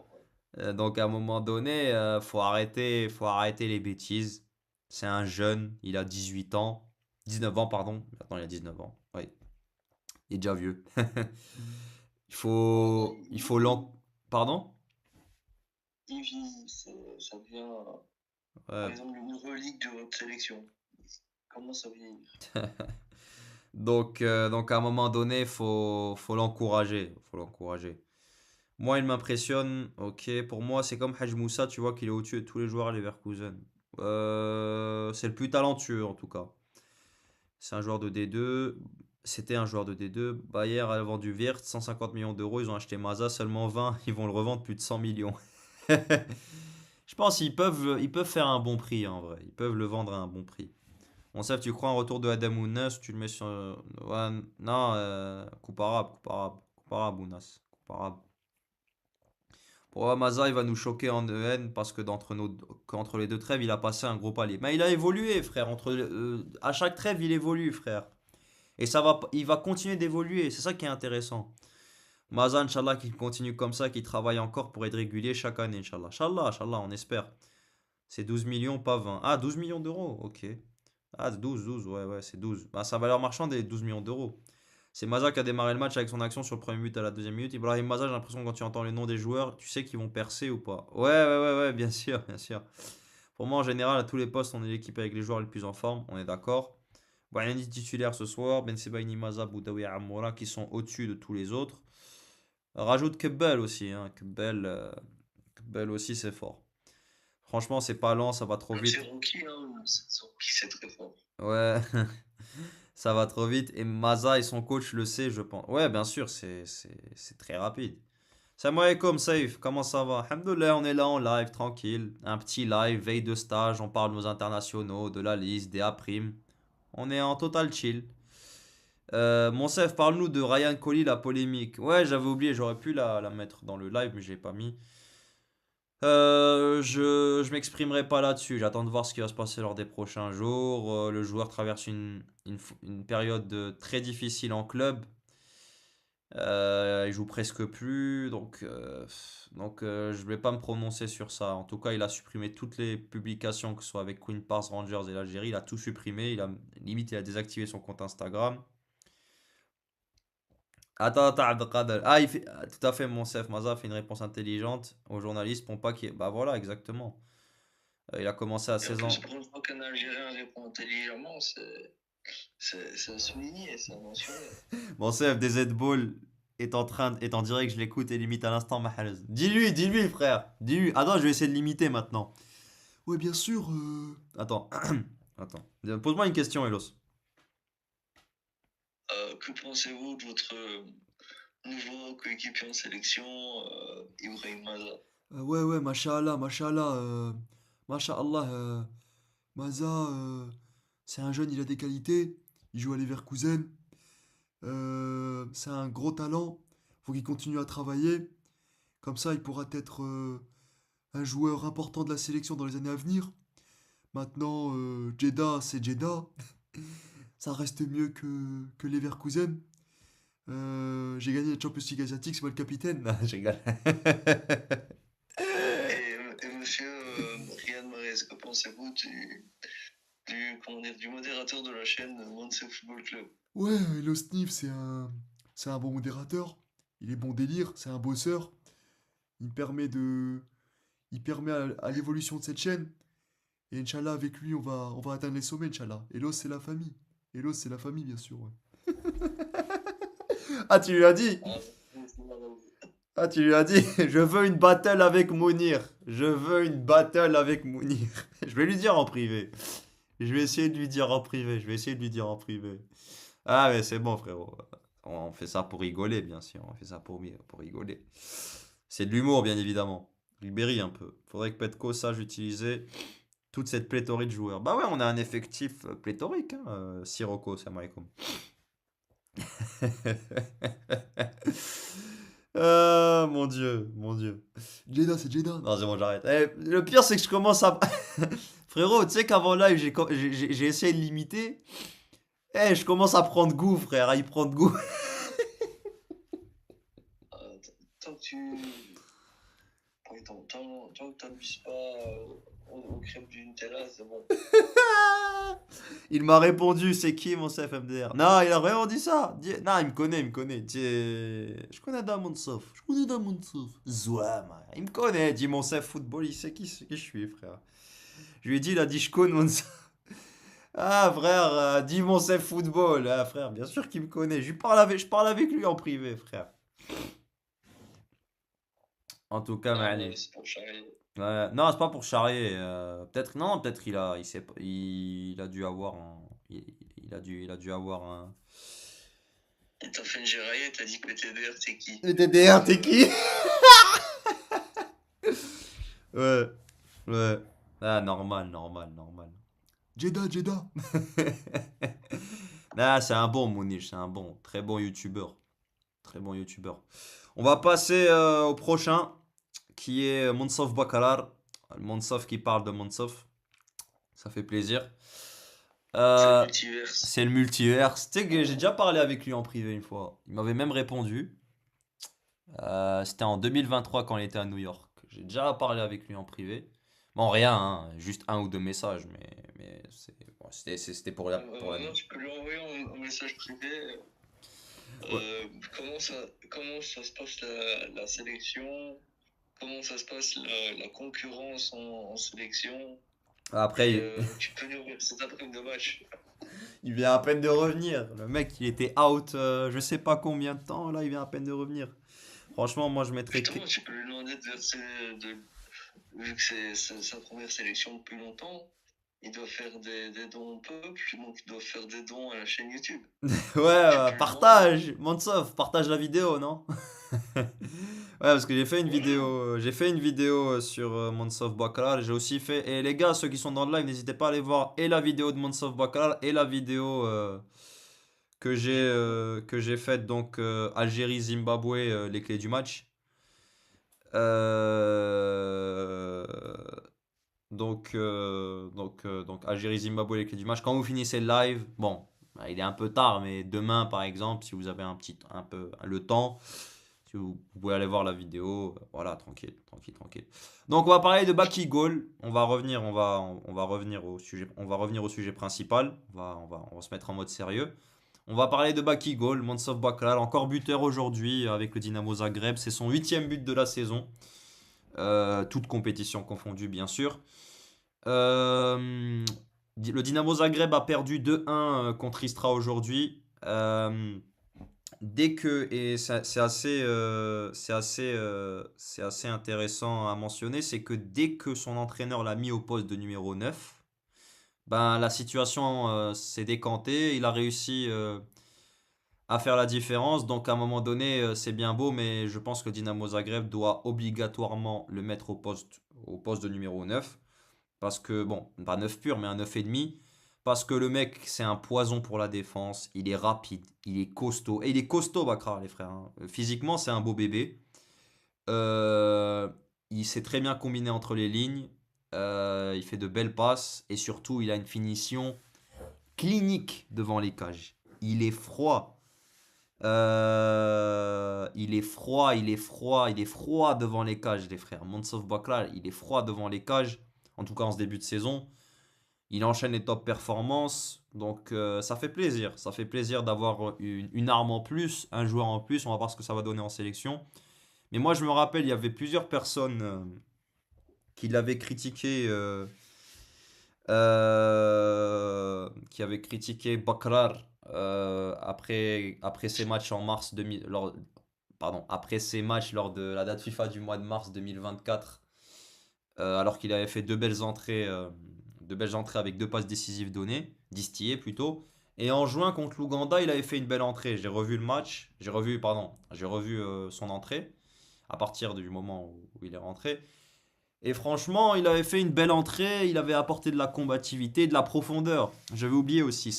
Non, donc à un moment donné, faut arrêter les bêtises. C'est un jeune, il a 18 ans, 19 ans pardon. Maintenant il a 19 ans. Oui, il est déjà vieux. Il non, non, faut, il faut l'en... Pardon? il vit, ça devient, par Ouais. exemple, une relique de votre sélection. Comment ça vieillit? Donc à un moment donné, faut l'encourager. Faut l'encourager. Moi, il m'impressionne. Ok, pour moi, c'est comme Haj Moussa, tu vois qu'il est au-dessus de tous les joueurs à Leverkusen. C'est le plus talentueux en tout cas. C'est un joueur de D2. C'était un joueur de D2. Bayer a vendu Wirtz, 150 millions d'euros. Ils ont acheté Maza, seulement 20. Ils vont le revendre plus de 100 millions. Je pense qu'ils peuvent faire un bon prix en vrai. Ils peuvent le vendre à un bon prix. Bon, ça, tu crois un retour de Adam Ounas, tu le mets sur. Ouais, non, comparable, Ounas. Comparable. Pour moi, Maza, il va nous choquer en EN parce que qu'entre les deux trêves, il a passé un gros palier. Mais il a évolué, frère. À chaque trêve, il évolue, frère. Et il va continuer d'évoluer. C'est ça qui est intéressant. Maza, Inch'Allah, qu'il continue comme ça, qu'il travaille encore pour être régulier chaque année, Inch'Allah. Inch'Allah, Inch'Allah, on espère. C'est 12 millions, pas 20. Ah, 12 millions d'euros, ok. Ah, 12, ouais, ouais, c'est 12. Bah, sa valeur marchande est 12 millions d'euros. C'est Maza qui a démarré le match avec son action sur le premier but à la deuxième minute. Ibrahim Maza, j'ai l'impression que quand tu entends les noms des joueurs, tu sais qu'ils vont percer ou pas. Ouais, ouais, ouais, ouais, bien sûr, bien sûr. Pour moi, en général, à tous les postes, on est l'équipe avec les joueurs les plus en forme, on est d'accord. Bouyani titulaire ce soir, Ben Sebaini Maza, Boudaoui Amoura qui sont au-dessus de tous les autres. Rajoute Kebel aussi, hein. Kebel aussi, c'est fort. Franchement, c'est pas lent, ça va trop Même c'est vite. Rocky, hein, c'est Rocky, c'est très fort. Ouais, ça va trop vite. Et Maza et son coach le sait, je pense. Ouais, bien sûr, c'est très rapide. Salam alaikum, Safe, comment ça va? Alhamdoulilah, on est là en live, tranquille. Un petit live, veille de stage, on parle de nos internationaux, de la liste, des A'. On est en total chill. Monsef, parle-nous de Ryan Collie, la polémique. Ouais, j'avais oublié, j'aurais pu la mettre dans le live, mais je l'ai pas mis. Je m'exprimerai pas là-dessus. J'attends de voir ce qui va se passer lors des prochains jours. Le joueur traverse une période très difficile en club. Il joue presque plus, donc je vais pas me prononcer sur ça. En tout cas, il a supprimé toutes les publications, que ce soit avec Queen Park Rangers et l'Algérie. Il a tout supprimé. Limite, il a désactivé son compte Instagram. Attends, Abdelkader. Ah, tout à fait, mon chef Maza fait une réponse intelligente aux journalistes pour pas qu'il. Bah voilà, exactement. Il a commencé à Et en 16 plus, ans. pour une fois qu'un Algérien répond intelligemment, c'est à souligner, c'est à mentionner. Mon chef des Z-Ball est en direct, je l'écoute et limite à l'instant, Mahrez. Dis-lui, frère. Dis-lui. Attends, je vais essayer de l'imiter maintenant. Ouais, bien sûr. Attends, attends. Pose-moi une question, Elos. Que pensez-vous de votre nouveau coéquipier en sélection, Ibrahim Maza? Ouais, ouais, Mashallah, Mashallah. Mashallah. Maza, c'est un jeune, il a des qualités. Il joue à Leverkusen. C'est un gros talent. Faut qu'il continue à travailler. Comme ça, il pourra être un joueur important de la sélection dans les années à venir. Maintenant, Jeddah, c'est Jeddah. Ça reste mieux que Leverkusen. J'ai gagné la Champions League asiatique, c'est moi le capitaine. Non, je rigole. Et monsieur Riyad Mahrez, que pensez-vous comment dire, du modérateur de la chaîne Monse Football Club? Ouais, Hello Sniff, c'est un bon modérateur. Il est bon délire, c'est un bosseur. Il permet de, il permet à l'évolution de cette chaîne. Et Inch'Allah, avec lui, on va atteindre les sommets, Inch'Allah. Et l'os, c'est la famille. Et l'os, c'est la famille, bien sûr. Ouais. Ah, tu lui as dit? Ah, c'est malheureux. Ah, tu lui as dit, je veux une battle avec Mounir. Je veux une battle avec Mounir. Je vais lui dire en privé. Je vais essayer de lui dire en privé. Je vais essayer de lui dire en privé. Ah, mais c'est bon, frérot. On fait ça pour rigoler, bien sûr. On fait ça pour rigoler. C'est de l'humour, bien évidemment. Ribéry, un peu. Faudrait que Petko sache utiliser toute cette pléthorique de joueurs. Bah ouais, on a un effectif pléthorique, hein. Sirocco, salam alaikum. Ah, mon Dieu, mon Dieu. Jeddah, c'est Jeddah. Non, c'est bon, j'arrête. Le pire, c'est que je commence à... Frérot, tu sais qu'avant live, j'ai essayé de l'imiter. Je commence à prendre goût, frère, à y prendre goût. Tant que tu. Tant que t'abuses pas au crêpes du Nutella, c'est bon. Il m'a répondu, c'est qui mon CFMDR? Non, il a vraiment dit ça. Non, il me connaît, il me connaît. Je connais Damonsof. Je connais Damonsof. Zouam. Il me connaît. Dit mon CF football, il sait qui je suis, frère. Je lui ai dit, il a dit, je connais Monsof. Ah, frère, dis mon CF football. Ah, frère, bien sûr qu'il me connaît. Je parle avec lui en privé, frère. En tout cas, Ah, allez. ouais, c'est pour charrier. Ouais, non, c'est pas pour charrier. Peut-être, non, peut-être il a dû avoir il a dû avoir un. Et t'as fait une géraille, t'as dit que le TDR, c'est qui? Le TDR, t'es qui? Ouais, ouais. Ah, normal, normal, normal. Jeddah, Jeddah. Ah, c'est un bon Mouniche, c'est un bon, très bon youtubeur. Très bon youtubeur. On va passer au prochain, qui est Monsof Bakalar. Monsof qui parle de Monsof. Ça fait plaisir. C'est le Euh, multiverse. c'est le multiverse. Tu sais que j'ai déjà parlé avec lui en privé une fois. Il m'avait même répondu. C'était en 2023 quand il était à New York. J'ai déjà parlé avec lui en privé. Bon, rien, hein, juste un ou deux messages, mais c'était pour pour la Maintenant, tu peux lui envoyer un message privé. Ouais. Comment ça se passe la sélection? Comment ça se passe la concurrence en sélection? Après, Et tu peux nous ouvrir cet après-midi de match. il vient à peine de revenir. Le mec, il était out je sais pas combien de temps. Là, il vient à peine de revenir. Franchement, moi, je mettrais. Justement, tu peux lui demander de verser, vu que c'est sa première sélection depuis longtemps, il doit faire des dons au peuple, donc il doit faire des dons à la chaîne YouTube. Ouais, Tu peux lui demander. partage. Montsov, partage la vidéo, non? Ouais, parce que j'ai fait une vidéo sur Montsov Bakar. J'ai aussi fait. Et les gars, ceux qui sont dans le live, n'hésitez pas à aller voir et la vidéo de Montsov Bakar et la vidéo que j'ai faite donc Algérie-Zimbabwe, les clés du match. Euh, donc Algérie-Zimbabwe, les clés du match. Quand vous finissez le live, bon, bah, il est un peu tard, mais demain par exemple, si vous avez un peu le temps, si vous pouvez aller voir la vidéo, voilà, tranquille, tranquille, tranquille. Donc on va parler de Baki Goal. On va revenir au sujet principal. On va se mettre en mode sérieux. On va parler de Baki Goal, Monsof Bakral, encore buteur aujourd'hui avec le Dynamo Zagreb. C'est son 8e but de la saison. Toute compétition confondue, bien sûr. Le Dynamo Zagreb a perdu 2-1 contre Istra aujourd'hui. Dès que, et c'est assez intéressant à mentionner, c'est que dès que son entraîneur l'a mis au poste de numéro 9, ben, la situation s'est décantée. Il a réussi à faire la différence. Donc à un moment donné, c'est bien beau, mais je pense que Dynamo Zagreb doit obligatoirement le mettre au poste de numéro 9. Parce que, bon, pas 9 pur, mais un 9 et demi. Parce que le mec, c'est un poison pour la défense. Il est rapide, il est costaud. Et il est costaud, Bakra, les frères, hein. Physiquement, c'est un beau bébé. Euh, il sait très bien combiner entre les lignes. Il fait de belles passes. Et surtout, il a une finition clinique devant les cages. Il est froid. Il est froid devant les cages, les frères. Montsov Bakla, il est froid devant les cages. En tout cas, en ce début de saison. Il enchaîne les top performances. Donc, ça fait plaisir. Ça fait plaisir d'avoir une arme en plus, un joueur en plus. On va voir ce que ça va donner en sélection. Mais moi, je me rappelle, il y avait plusieurs personnes qui l'avaient critiqué, qui avaient critiqué Bakrar après ses matchs en mars 2000, pardon, après ses matchs lors de la date FIFA du mois de mars 2024, alors qu'il avait fait deux belles entrées avec deux passes décisives données, distillées plutôt. Et en juin contre l'Ouganda, il avait fait une belle entrée. J'ai revu le match, j'ai revu son entrée à partir du moment où il est rentré. Et franchement, il avait fait une belle entrée, il avait apporté de la combativité, de la profondeur. J'avais oublié aussi,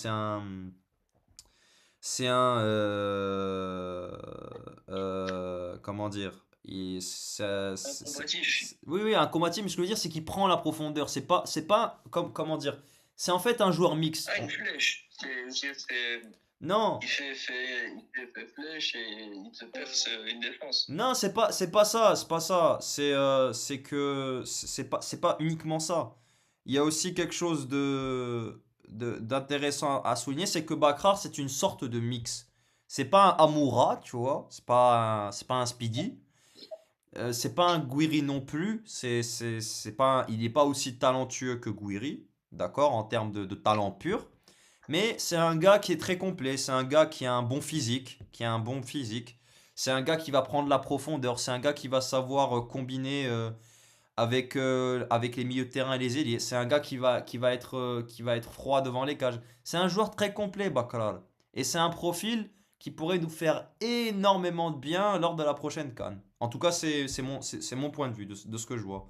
comment dire, Combatif. oui, oui, un combatif, mais ce que je veux dire, c'est qu'il prend la profondeur. C'est pas, comment dire, c'est en fait un joueur mix. Ah, une flèche. Non, Il fait flèche et il te perce une défense. non, c'est pas ça, c'est pas ça. C'est que c'est pas uniquement ça. Il y a aussi quelque chose d'intéressant à souligner, c'est que Bakrar, c'est une sorte de mix. C'est pas un Amoura, tu vois, c'est pas un Speedy, c'est pas un Guiri non plus, il n'est pas aussi talentueux que Guiri, d'accord, en termes de talent pur. Mais c'est un gars qui est très complet, c'est un gars qui a un bon physique, C'est un gars qui va prendre la profondeur, c'est un gars qui va savoir combiner avec les milieux de terrain et les ailiers. C'est un gars qui va être froid devant les cages. C'est un joueur très complet, Bakral. Et c'est un profil qui pourrait nous faire énormément de bien lors de la prochaine CAN. En tout cas, c'est mon point de vue de ce que je vois.